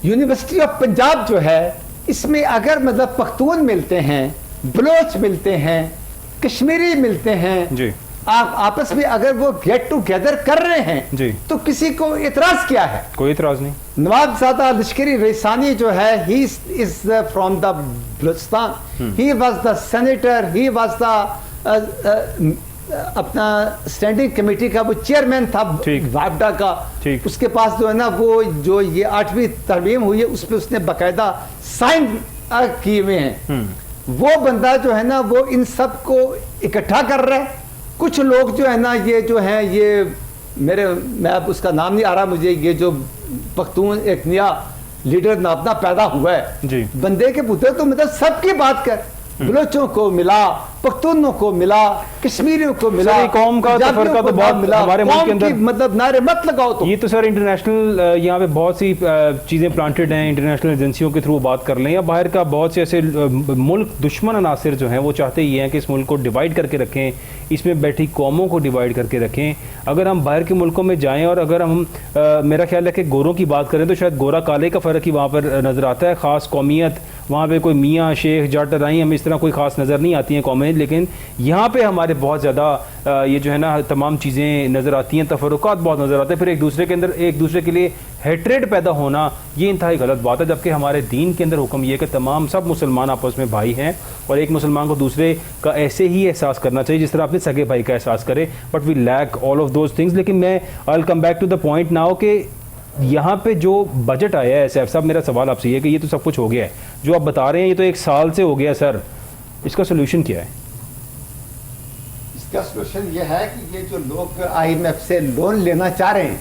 यूनिवर्सिटी ऑफ पंजाब जो है इसमें अगर मतलब पख्तून मिलते हैं, बलोच मिलते हैं, कश्मीरी मिलते हैं जी, आप आपस में अगर वो गेट टूगेदर कर रहे हैं जी, तो किसी को इतराज क्या है? कोई इतराज नहीं। नवाबजादा लश्करी रईसानी जो है he is from the Balochistan, he was the senator, he was the अपना स्टैंडिंग कमेटी का वो चेयरमैन था वापडा का। उसके पास जो है ना वो जो ये 8वीं तरमीम हुई है उस पर उसने बाकायदा साइन किए हुए हैं। वो बंदा जो है ना वो इन सब को इकट्ठा कर रहा है। कुछ लोग जो है ना ये जो है ये मैं अब उसका नाम नहीं आ रहा मुझे, ये जो पख्तून एक नया लीडर नापना पैदा हुआ है जी। बंदे के पुत्र तो मतलब सबकी बात कर, बलोचों को मिला, पख्तूनों को मिला, कश्मीरियों को मिला, कौम का तफरका तो बहुत मिला हमारे मुल्क के अंदर, मतलब नारे मत लगाओ। तो ये तो सर इंटरनेशनल यहाँ पे बहुत सी चीज़ें प्लांटेड हैं, इंटरनेशनल एजेंसियों के थ्रू बात कर लें या बाहर का बहुत से ऐसे मुल्क दुश्मन अनासिर जो हैं वो चाहते ही हैं कि इस मुल्क को डिवाइड करके रखें, इसमें बैठी कौमों को डिवाइड करके रखें। अगर हम बाहर के मुल्कों में जाएँ और अगर हम मेरा ख्याल है कि गोरों की बात करें तो शायद गोरा काले का फ़र्क ही वहाँ पर नज़र आता है। ख़ास कौमियत वहाँ पे कोई मियाँ शेख जाट राई हम इस तरह कोई ख़ास नज़र नहीं आती हैं कौमें, लेकिन यहाँ पे हमारे बहुत ज़्यादा ये जो है ना तमाम चीज़ें नज़र आती हैं, तफरुकात बहुत नज़र आते हैं। फिर एक दूसरे के अंदर एक दूसरे के लिए हेट्रेड पैदा होना ये इंतहाई गलत बात है। जबकि हमारे दीन के अंदर हुक्म ये है कि तमाम सब मुसलमान आपस में भाई हैं और एक मुसलमान को दूसरे का ऐसे ही एहसास करना चाहिए जिस तरह अपने सगे भाई का एहसास करे। But we lack all of those things. लेकिन मैं I will come back to the point now कि यहाँ पे जो बजट आया है सैफ साहब, मेरा सवाल आपसे ये कि ये तो सब कुछ हो गया है जो आप बता रहे हैं, ये तो 1 साल से हो गया सर, इसका सोल्यूशन क्या है? इसका सोल्यूशन ये है कि ये जो लोग IMF से लोन लेना चाह रहे हैं,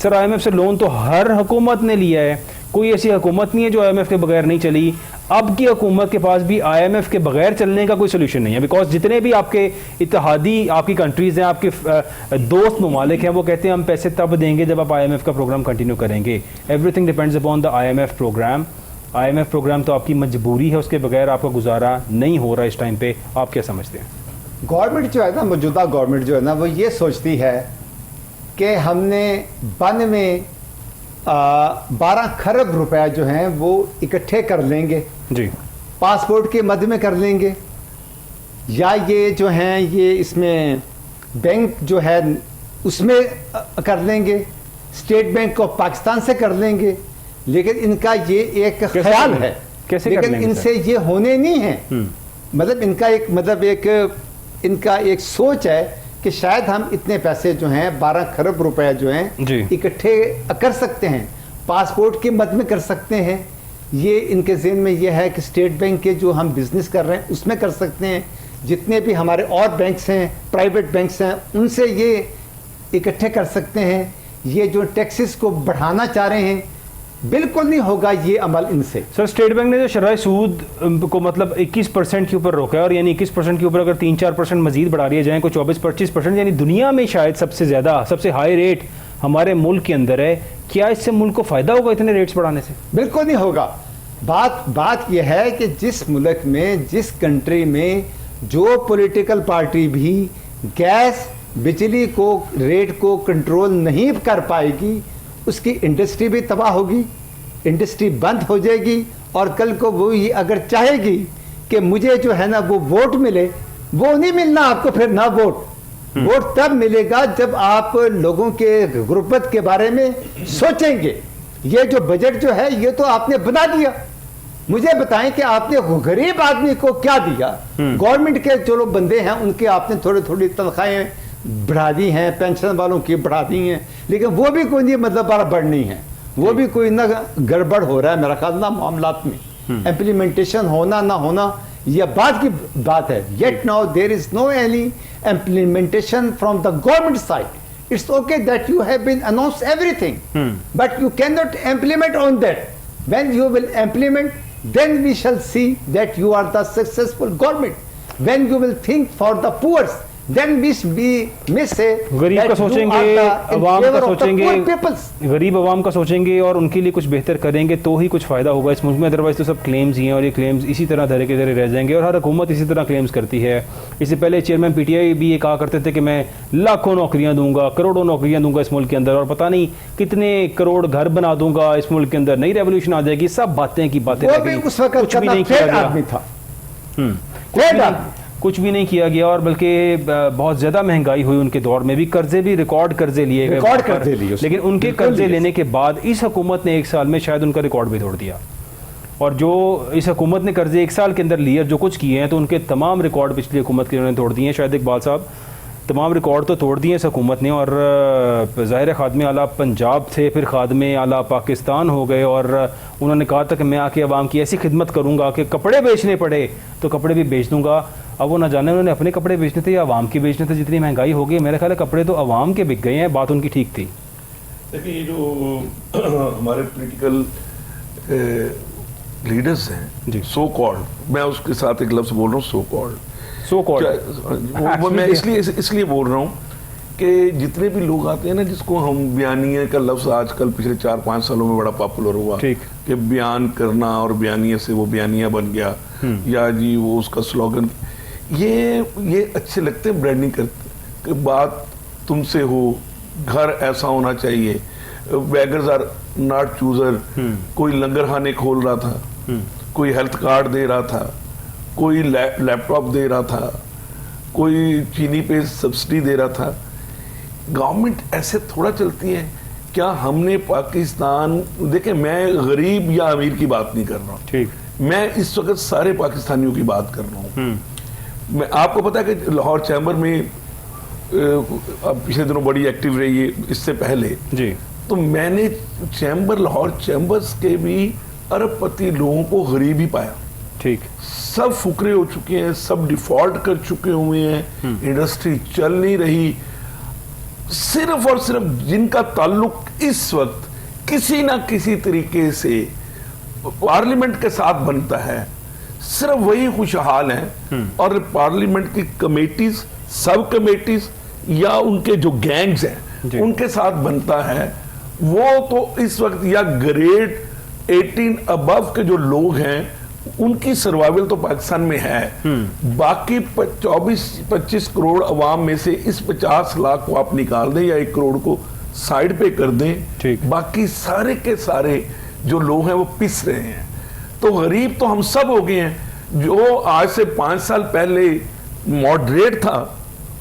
सर IMF से लोन तो हर हुकूमत ने लिया है, कोई ऐसी हुकूमत नहीं है जो IMF के बगैर नहीं चली। अब की हुकूमत के पास भी IMF के बगैर चलने का कोई सोल्यूशन नहीं है, बिकॉज जितने भी आपके इत्तेहादी आपकी कंट्रीज़ हैं, आपके दोस्त ममालिक हैं, वो कहते हैं हम पैसे तब देंगे जब आप IMF का प्रोग्राम कंटिन्यू करेंगे। Everything depends upon the IMF programme. IMF programme तो आपकी मजबूरी है, उसके बगैर आपका गुजारा नहीं हो रहा इस टाइम पे। आप क्या समझते हैं? गवर्नमेंट जो है ना, मौजूदा गवर्नमेंट जो है ना वो ये सोचती है कि हमने 92 में 12 खरब रुपए जो हैं वो इकट्ठे कर लेंगे जी, पासपोर्ट के मद में कर लेंगे, या ये जो हैं ये इसमें बैंक जो है उसमें कर लेंगे, स्टेट बैंक ऑफ पाकिस्तान से कर लेंगे। लेकिन इनका ये एक ख्याल है, लेकिन इनसे ये होने नहीं है। मतलब इनका एक सोच है कि शायद हम इतने पैसे जो हैं 12 खरब रुपए जो हैं इकट्ठे कर सकते हैं, पासपोर्ट के मद में कर सकते हैं। ये इनके ज़हन में ये है कि स्टेट बैंक के जो हम बिजनेस कर रहे हैं उसमें कर सकते हैं, जितने भी हमारे और बैंक्स हैं, प्राइवेट बैंक्स हैं, उनसे ये इकट्ठे कर सकते हैं। ये जो टैक्सेस को बढ़ाना चाह रहे हैं बिल्कुल नहीं होगा ये अमल इनसे। सर स्टेट बैंक ने जो शरह सूद को मतलब 21% के ऊपर रोका है, और यानी 21% के ऊपर अगर 3-4% मजीद बढ़ा दिए जाएँ, को 24-25%, यानी दुनिया में शायद सबसे ज़्यादा सबसे हाई रेट हमारे मुल्क के अंदर है। क्या इससे मुल्क को फ़ायदा होगा इतने रेट्स बढ़ाने से? बिल्कुल नहीं होगा। बात यह है कि जिस मुल्क में, जिस कंट्री में जो पॉलिटिकल पार्टी भी गैस बिजली को रेट को कंट्रोल नहीं कर पाएगी, उसकी इंडस्ट्री भी तबाह होगी, इंडस्ट्री बंद हो जाएगी। और कल को वो ये अगर चाहेगी कि मुझे जो है ना वो वोट मिले, वो नहीं मिलना आपको फिर ना वोट तब मिलेगा जब आप लोगों के गुर्बत के बारे में सोचेंगे। ये जो बजट जो है ये तो आपने बना दिया, मुझे बताएं कि आपने गरीब आदमी को क्या दिया? गवर्नमेंट के जो लोग बंदे हैं उनके आपने थोड़ी तनख्वाहें बढ़ा दी हैं, पेंशन वालों की बढ़ा दी हैं, लेकिन वो भी कोई नहीं मतलब बराबर नहीं है, वो भी कोई ना गड़बड़ हो रहा है मेरा ख्याल ना मामलात में। इम्प्लीमेंटेशन होना ना होना यह बात की बात है। Yet now there is no any implementation from the government side. It's okay that you have been announced everything, but you cannot implement on that. When you will implement, then we shall see that you are the successful government. When you will think for the poor, then we may say गरीब का सोचेंगे, अवाम का सोचेंगे, peoples. गरीब अवाम का सोचेंगे और उनके लिए कुछ बेहतर करेंगे तो ही कुछ फ़ायदा होगा इस मुल्क में। अदरवाइज तो सब क्लेम्स ही हैं, और ये क्लेम्स इसी तरह धरे के धरे रह जाएंगे, और हर हुकूमत इसी तरह क्लेम्स करती है। इससे पहले चेयरमैन PTI भी ये कहा करते थे कि मैं लाखों नौकरियां दूंगा, करोड़ों नौकरियां दूंगा इस मुल्क के अंदर, और पता नहीं कितने करोड़ घर बना दूंगा इस मुल्क के अंदर, नई रेवोल्यूशन आ जाएगी। सब बातें की बातें, कुछ भी नहीं किया गया, कुछ भी नहीं किया गया, और बल्कि बहुत ज़्यादा महंगाई हुई उनके दौर में भी, कर्जे भी रिकॉर्ड कर्जे लिए गए, लेकिन उनके कर्जे लेने के बाद इस हुकूमत ने 1 साल में शायद उनका रिकॉर्ड भी तोड़ दिया। और जो इस हुकूमत ने कर्जे 1 साल के अंदर लिए, जो कुछ किए हैं, तो उनके तमाम रिकॉर्ड पिछली हुकूमत के उन्होंने तोड़ दिए हैं। शायद इकबाल साहब, तमाम रिकॉर्ड तो तोड़ दिए इस हुकूमत ने। और ज़ाहिर खादमे आला पंजाब थे, फिर खादमे आला पाकिस्तान हो गए, और उन्होंने कहा था कि मैं आके अवाम की ऐसी खिदमत करूँगा कि कपड़े बेचने पड़े तो कपड़े भी बेच दूँगा। अब वो ना जाने उन्होंने अपने कपड़े बेचने थे या अवाम के बेचने थे। जितनी महंगाई हो गई, मेरे ख्याल है कपड़े तो अवाम के बिक गए हैं। बात उनकी ठीक थी। देखिए, ये जो हमारे पॉलिटिकल लीडर्स हैं, सो कॉल्ड, मैं उसके साथ एक लफ्ज़ बोल रहा हूँ, सो कॉल्ड, मैं इसलिए बोल रहा हूँ कि जितने भी लोग आते हैं ना, जिसको हम बयानिया का लफ्ज़ आजकल पिछले 4-5 सालों में बड़ा पॉपुलर हुआ कि बयान करना, और बयानिया से वो बयानिया बन गया, या जी वो उसका स्लोगन, ये अच्छे लगते हैं ब्रांडिंग करते कि बात तुमसे हो, घर ऐसा होना चाहिए, बेगर्स आर नॉट चूजर, कोई लंगरखाने खोल रहा था, कोई हेल्थ कार्ड दे रहा था, कोई लैपटॉप दे रहा था, कोई चीनी पे सब्सिडी दे रहा था। गवर्नमेंट ऐसे थोड़ा चलती है क्या? हमने पाकिस्तान, देखें, मैं गरीब या अमीर की बात नहीं कर रहा हूँ, ठीक, मैं इस वक्त सारे पाकिस्तानियों की बात कर रहा हूँ। मैं आपको पता है कि लाहौर चैम्बर में अब पिछले दिनों बड़ी एक्टिव रही है, इससे पहले जी, तो मैंने लाहौर चैम्बर्स के भी अरबपति लोगों को गरीब ही पाया। ठीक, सब फुकरे हो चुके हैं, सब डिफॉल्ट कर चुके हुए हैं, इंडस्ट्री चल नहीं रही। सिर्फ और सिर्फ जिनका ताल्लुक इस वक्त किसी ना किसी तरीके से पार्लियामेंट के साथ बनता है, सिर्फ वही खुशहाल हैं। और पार्लियामेंट की कमेटीज, सब कमेटीज, या उनके जो गैंग्स हैं उनके साथ बनता है, वो तो इस वक्त या ग्रेड 18 अबव के जो लोग हैं उनकी सर्वाइवल तो पाकिस्तान में है। बाकी 24-25 करोड़ अवाम में से इस 50 लाख को आप निकाल दें या 1 करोड़ को साइड पे कर दें, बाकी सारे के सारे जो लोग हैं वो पिस रहे हैं। तो गरीब तो हम सब हो गए हैं। जो आज से 5 साल पहले मॉडरेट था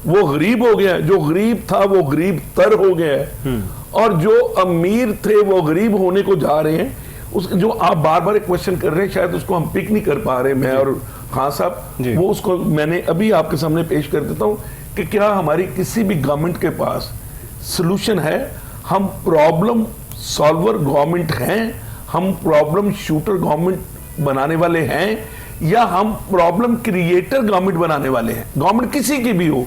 वो गरीब हो गया, जो गरीब था वो गरीब तर हो गया, और जो अमीर थे वो गरीब होने को जा रहे हैं। उस जो आप बार बार एक क्वेश्चन कर रहे हैं, शायद उसको हम पिक नहीं कर पा रहे, मैं और खान साहब, वो उसको मैंने अभी आपके सामने पेश कर देता हूं कि क्या हमारी किसी भी गवर्नमेंट के पास सॉल्यूशन है? हम प्रॉब्लम सॉल्वर गवर्नमेंट हैं, हम प्रॉब्लम शूटर गवर्नमेंट बनाने वाले हैं, या हम प्रॉब्लम क्रिएटर गवर्नमेंट बनाने वाले हैं? गवर्नमेंट किसी की भी हो,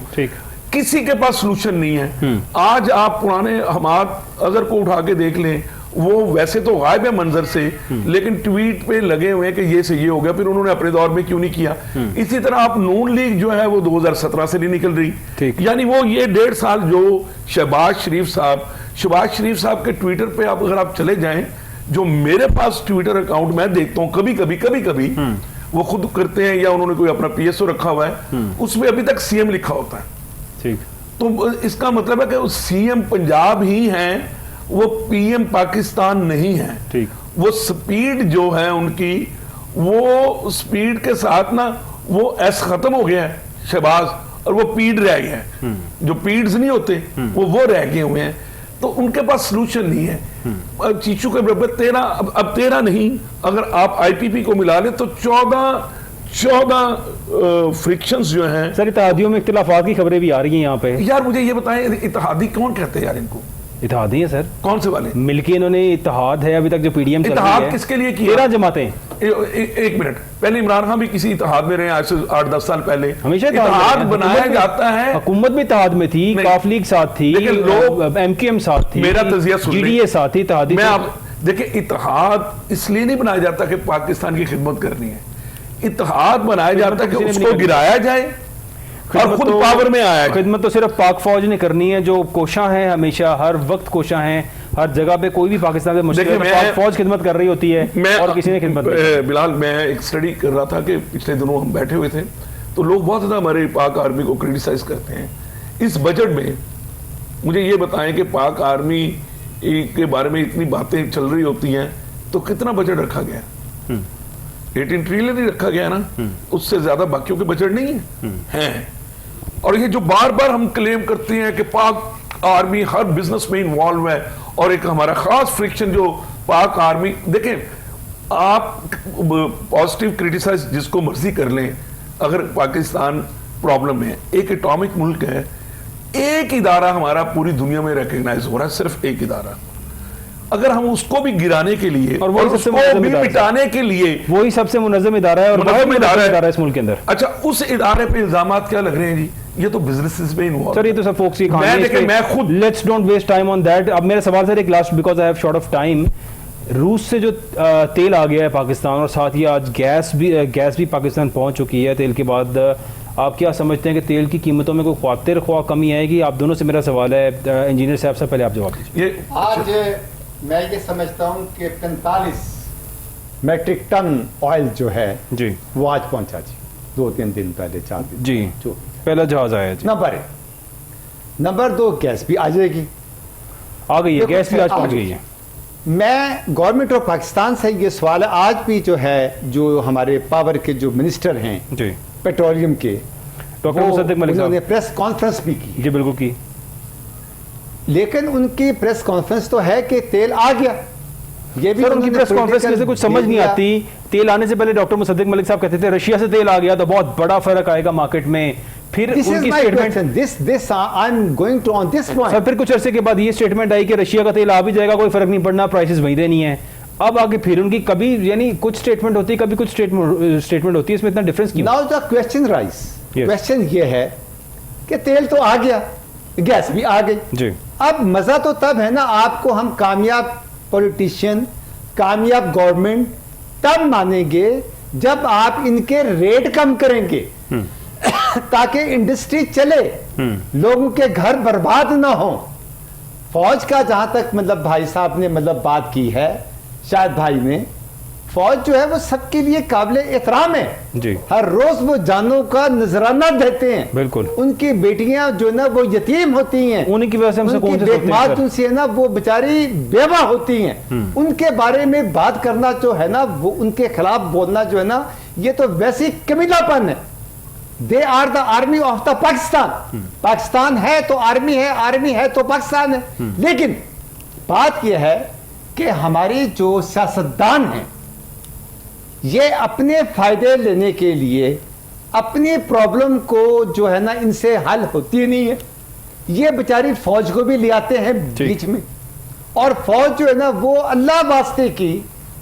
किसी के पास सॉल्यूशन नहीं है। आज आप पुराने हमारे अगर को उठा के देख लें, वो वैसे तो गायब है मंजर से, लेकिन ट्वीट पे लगे हुए हैं कि ये से ये हो गया, फिर उन्होंने अपने दौर में क्यों नहीं किया। इसी तरह आप नून लीग जो है वो 2017 से नहीं निकल रही, यानी वो ये 1.5 साल जो शहबाज शरीफ साहब के ट्विटर पे आप अगर आप चले जाएं, जो मेरे पास ट्विटर अकाउंट मैं देखता हूं कभी कभी वो खुद करते हैं या उन्होंने कोई अपना पीएसओ रखा हुआ है, उसमें अभी तक सीएम लिखा होता है। ठीक, तो इसका मतलब है कि सीएम पंजाब ही हैं, वो पीएम पाकिस्तान नहीं है। ठीक, वो स्पीड जो है उनकी, वो स्पीड के साथ ना वो एस खत्म हो गया है शहबाज, और वो पीड रह गया है। जो पीड्स नहीं होते वो रह गए हुए हैं, तो उनके पास सलूशन नहीं है। चीचू के बराबर 13, अब 13 नहीं, अगर आप आईपीपी को मिला ले तो 14 फ्रिक्शंस जो हैं। सर, इत्तेहादियों में इख्तिलाफात की खबरें भी आ रही हैं यहाँ पे। यार मुझे ये बताएं, इत्तेहादी कौन कहते हैं यार इनको? इत्तेहादी है सर। कौन से वाले? मिलके इन्होंने इत्तेहाद है अभी तक जो पीडीएम इत्तेहाद किसके लिए किया? 13 जमातें। एक मिनट, पहले इमरान खान भी किसी इत्तेहाद में रहे, आज से 8-10 साल पहले। हमेशा इत्तेहाद बनाया जाता है। हुकूमत भी इत्तेहाद में थी, काफ लीग साथ थी, लेकिन लोग एमक्यूएम साथ थी, मेरा तजिया सुन जीडीए साथ थी। इत्तेहादी मैं आप देखिए, इत्तेहाद इसलिए नहीं बनाया जाता कि पाकिस्तान की खिदमत करनी है, इत्तेहाद बनाया जाता है कि उसको गिराया जाए और खुद पावर में आया। खिदमत तो सिर्फ पाक फौज ने करनी है, जो कोशा है, हमेशा हर वक्त कोशा है, हर जगह पे कोई भी पाकिस्तान से मुश्किल है तो पाक फौज खिदमत कर रही होती है और किसी ने खिदमत नहीं। बिलाल, मैं एक स्टडी कर रहा था कि पिछले दिनों हम बैठे हुए थे, तो लोग बहुत ज्यादा हमारे पाक आर्मी को क्रिटिसाइज करते हैं। इस बजट में मुझे ये बताएं कि पाक आर्मी के बारे में इतनी बातें चल रही होती हैं, तो कितना बजट रखा गया? 18 ट्रिलियन ही रखा गया ना, उससे ज्यादा बाकियों के बजट नहीं है। और ये जो बार बार हम क्लेम करते हैं कि पाक आर्मी हर बिजनेस में इन्वॉल्व है, और एक हमारा खास फ्रिक्शन जो पाक आर्मी, देखें आप पॉजिटिव क्रिटिसाइज जिसको मर्जी कर लें, अगर पाकिस्तान प्रॉब्लम में एक एटॉमिक मुल्क है, एक इदारा हमारा पूरी दुनिया में रिकॉग्नाइज हो रहा है, सिर्फ एक इदारा, अगर हम उसको भी गिराने के लिए और उसको भी मिटाने के लिए, वही सबसे मुनज़्ज़म इदारा है और मुनज़्ज़म इदारा है इस मुल्क के अंदर। अच्छा, उस इदारे पे इल्जामात क्या लग रहे हैं जी? ये तो बिजनेसेस में इन्वॉल्व। सर, ये तो सब फोक्सी कहानी है। मैं खुद, let's don't waste time on that. अब मेरा सवाल सर एक last, because I have short of time. रूस से जो तेल आ गया है पाकिस्तान, और साथ ही आज गैस भी पाकिस्तान पहुंच चुकी है तेल के बाद, आप क्या समझते हैं कि तेल की कीमतों में कोई ख्वातिर ख्वा कमी आएगी? आप दोनों से मेरा सवाल है, इंजीनियर साहब से पहले आप जवाब दीजिए। आज मैं ये समझता हूँ कि 45 मैट्रिक टन ऑयल जो है जी, वो आज पहुंचा जी, 2-3 दिन पहले, 4 दिन जी, जो पहला जहाज आया जी। नंबर 2, गैस भी आ जाएगी, आ गई है, गैस भी आज पहुंच गई है। मैं गवर्नमेंट ऑफ पाकिस्तान से ये सवाल है, आज भी जो है, जो हमारे पावर के जो मिनिस्टर हैं जी, पेट्रोलियम के, डॉक्टर मुसद्दिक मलिक साहब ने प्रेस कॉन्फ्रेंस भी की जी, बिल्कुल की, लेकिन उनकी प्रेस कॉन्फ्रेंस तो है कि तेल आ गया। ये भी उनकी प्रेस कॉन्फ्रेंस में से कुछ समझ नहीं आती। तेल आने से पहले डॉक्टर मुसद्दिक मलिक साहब कहते थे रशिया से तेल आ गया तो बहुत बड़ा फर्क आएगा मार्केट में। फिर उनकी स्टेटमेंट, फिर कुछ अरसे के बाद ये स्टेटमेंट आई कि रशिया का तेल आ भी जाएगा, कोई फर्क नहीं पड़ना, प्राइसेस वही देनी है। अब आगे फिर उनकी कभी, यानी कुछ स्टेटमेंट होती है, कभी कुछ स्टेटमेंट होती है, इसमें इतना डिफरेंस क्यों? Now the question rise, question ये है कि तेल तो आ गया, गैस भी आ गई जी। अब मजा तो तब है ना, आपको हम कामयाब पॉलिटिशियन, कामयाब गवर्नमेंट तब मानेंगे जब आप इनके रेट कम करेंगे ताकि इंडस्ट्री चले, लोगों के घर बर्बाद ना हो। फौज का जहां तक मतलब भाई साहब ने मतलब बात की है, शायद भाई ने, फौज जो है वो सबके लिए काबिल एहतराम है जी। हर रोज वो जानों का नजराना देते हैं, बिल्कुल। उनकी बेटियां जो है ना वो यतीम होती हैं, उन्हीं की वजह से हमसे देखभाल उनसे है ना वो बेचारी बेवा होती हैं, उनके बारे में बात करना जो है ना, वो उनके खिलाफ बोलना जो है ना, ये तो वैसे कमीनापन है। They are the army of the Pakistan. Pakistan है तो आर्मी है, आर्मी है तो पाकिस्तान है। लेकिन बात यह है कि हमारी जो सियासतदान हैं ये अपने फायदे लेने के लिए अपनी प्रॉब्लम को जो है ना इनसे हल होती नहीं है, ये बेचारी फौज को भी ले आते हैं बीच में, और फौज जो है ना वो अल्लाह वास्ते की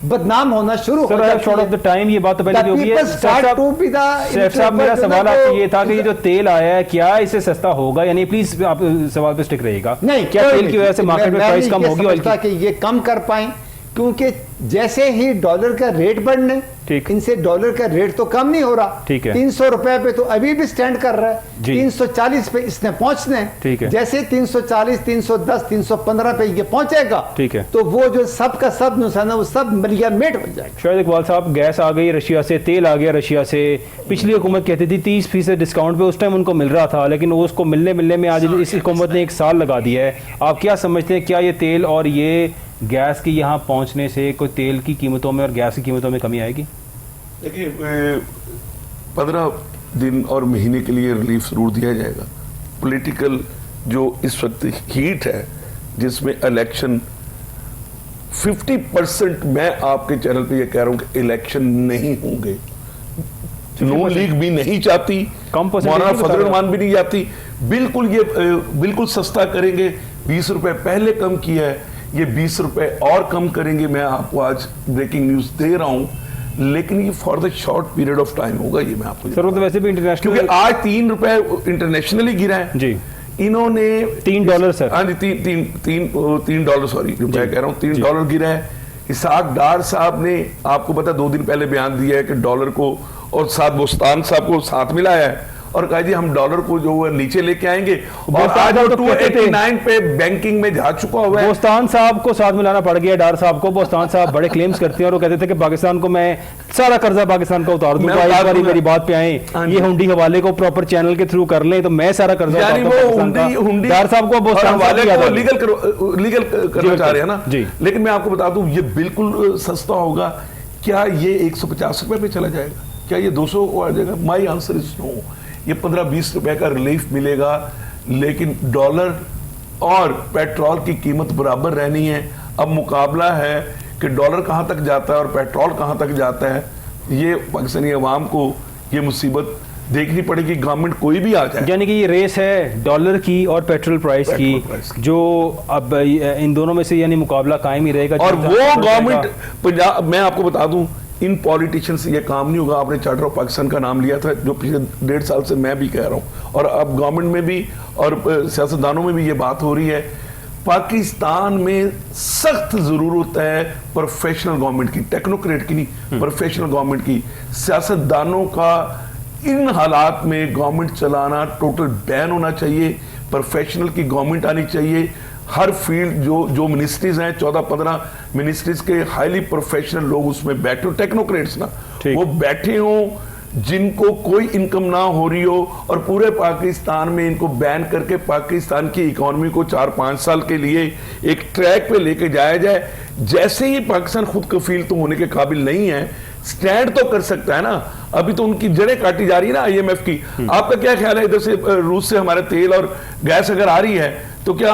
बदनाम होना शुरू हो सर जाती शॉर्ट ऑफ द टाइम ये बात तो पहले The भी होगी है। people start to be the Saif साहब मेरा influencer सवाल जो आपसे ये था कि ये जो तेल आया है क्या इससे सस्ता होगा, यानी प्लीज आप सवाल पे स्टिक रहिएगा। नहीं, क्या कोई तेल नहीं। की वजह से मार्केट में मैं प्राइस कम ये होगी ऑयल समझता की? कि ये कम कर पाए, क्योंकि जैसे ही डॉलर का रेट बढ़ने, ठीक। इनसे डॉलर का रेट तो कम नहीं हो रहा। ठीक है। 300 रुपए पे तो अभी भी स्टैंड कर रहा है, जी। 340 पे इसने पहुंचना है। ठीक है। जैसे 340, 310, 315 पे ये पहुंचेगा, ठीक है। तो वो जो सब का सब नुकसान है वो सब मलिया मेट बन जाएगा। शायद इकबाल साहब, गैस आ गई रशिया से, तेल आ गया रशिया से, पिछली हुकूमत कहती थी 30% डिस्काउंट पे उस टाइम उनको मिल रहा था, लेकिन वो उसको मिलने में आज इस हुकूमत ने 1 साल लगा दिया है। आप क्या समझते हैं, क्या ये तेल और ये गैस की यहाँ पहुँचने से कोई तेल की कीमतों में और गैस की कीमतों में कमी आएगी? देखिए 15 दिन और महीने के लिए रिलीफ जरूर दिया जाएगा। पॉलिटिकल जो इस वक्त हीट है जिसमें इलेक्शन 50%, मैं आपके चैनल पे ये कह रहा हूं कि इलेक्शन नहीं होंगे। नून लीग भी नहीं चाहती, कम मौलाना फजल रहमान भी नहीं चाहती। बिल्कुल ये बिल्कुल सस्ता करेंगे। 20 रुपए पहले कम किया है, ये 20 रुपए और कम करेंगे। मैं आपको आज ब्रेकिंग न्यूज दे रहा हूं, लेकिन ये for the short period of time होगा। ये मैं आपको सर वो तो वैसे भी इंटरनेशनल, क्योंकि आज 3 रुपए इंटरनेशनली गिरा है जी, इन्होंने $3 सर। हाँ जी, तीन डॉलर, सॉरी मैं कह रहा हूँ $3 गिरा है। इसाक डार साहब ने आपको पता 2 दिन पहले बयान दिया है कि डॉलर को और साथ बोस्तान साहब को साथ मिलाया है और कहा जी हम डॉलर को जो है नीचे लेके आएंगे। और आज वो 289 पे बैंकिंग में जा चुका हुआ है। बोस्तान साहब को साथ मिलाना पड़ गया डार साहब को। बोस्तान साहब बड़े क्लेम्स करते हैं और वो कहते थे कि पाकिस्तान को मैं सारा कर्जा पाकिस्तान का उतार दूंगा, एक बार मेरी बात पे आए, ये हुंडी हवाले को प्रॉपर चैनल के थ्रू कर लें तो मैं सारा कर्जा यानी वो हुंडी डार साहब को बोस्तान वाले को लीगल करना चाह रहे हैं ना जी। लेकिन मैं आपको बता दूं ये बिल्कुल सस्ता होगा। क्या ये 150 रुपए पे चला जाएगा? क्या ये 200 को आ जाएगा? My answer is no. ये 15-20 रुपए का रिलीफ मिलेगा, लेकिन डॉलर और पेट्रोल की कीमत बराबर रहनी है। अब मुकाबला है कि डॉलर कहां तक जाता है और पेट्रोल कहां तक जाता है। ये पाकिस्तानी अवाम को ये मुसीबत देखनी पड़ेगी, गवर्नमेंट कोई भी आ जाए। यानी कि ये रेस है डॉलर की और पेट्रोल प्राइस की, जो अब इन दोनों में से यानी मुकाबला कायम ही रहेगा। और वो गवर्नमेंट पंजाब, मैं आपको बता दूं इन पॉलिटिशियंस से ये काम नहीं होगा। आपने चार्टर ऑफ पाकिस्तान का नाम लिया था, जो पिछले 1.5 साल से मैं भी कह रहा हूं और अब गवर्नमेंट में भी और सियासतदानों में भी ये बात हो रही है। पाकिस्तान में सख्त जरूरत है प्रोफेशनल गवर्नमेंट की, टेक्नोक्रेट की नहीं, प्रोफेशनल गवर्नमेंट की। सियासतदानों का इन हालात में गवर्नमेंट चलाना टोटल बैन होना चाहिए। प्रोफेशनल की गवर्नमेंट आनी चाहिए। हर फील्ड जो मिनिस्ट्रीज हैं, 14-15 मिनिस्ट्रीज के हाईली प्रोफेशनल लोग उसमें बैठे हो, टेक्नोक्रेट्स ना, वो बैठे हो जिनको कोई इनकम ना हो रही हो और पूरे पाकिस्तान में इनको बैन करके पाकिस्तान की इकोनॉमी को 4-5 साल के लिए एक ट्रैक पे लेके जाया जाए। जैसे ही पाकिस्तान खुद कफील तो होने के काबिल नहीं है, स्टैंड तो कर सकता है ना। अभी तो उनकी जड़ें काटी जा रही है ना IMF की। आपका क्या ख्याल है, इधर से रूस से हमारे तेल और गैस अगर आ रही है तो क्या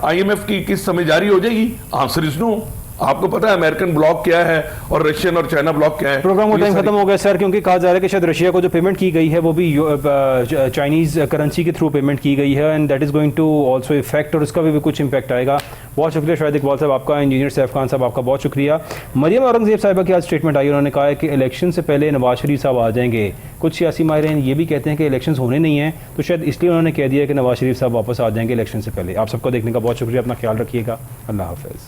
IMF की किस समय जारी हो जाएगी? Answer is no. आपको पता है अमेरिकन ब्लॉक क्या है और रशियन और चाइना ब्लॉक क्या है। प्रोग्राम का टाइम खत्म हो गया सर, क्योंकि कहा जा रहा है कि शायद रशिया को जो पेमेंट की गई है वो भी चाइनीज करेंसी के थ्रू पेमेंट की गई है and that is going to also effect, और इसका भी कुछ इम्पैक्ट आएगा। बहुत शुक्रिया शाहिद इकबाल साहब आपका, इंजीनियर सैफ खान साहब आपका बहुत शुक्रिया। मरियम औरंगजेब साहिबा की आज स्टेटमेंट आई, उन्होंने कहा है कि इलेक्शन से पहले नवाज शरीफ साहब आ जाएंगे। कुछ सियासी माहिरीन ये भी कहते हैं कि इलेक्शन होने नहीं है, तो शायद इसलिए उन्होंने कह दिया कि नवाज शरीफ साहब वापस आ जाएंगे इलेक्शन से पहले। आप सबको देखने का बहुत शुक्रिया, अपना ख्याल रखिएगा, अल्लाह हाफिज़।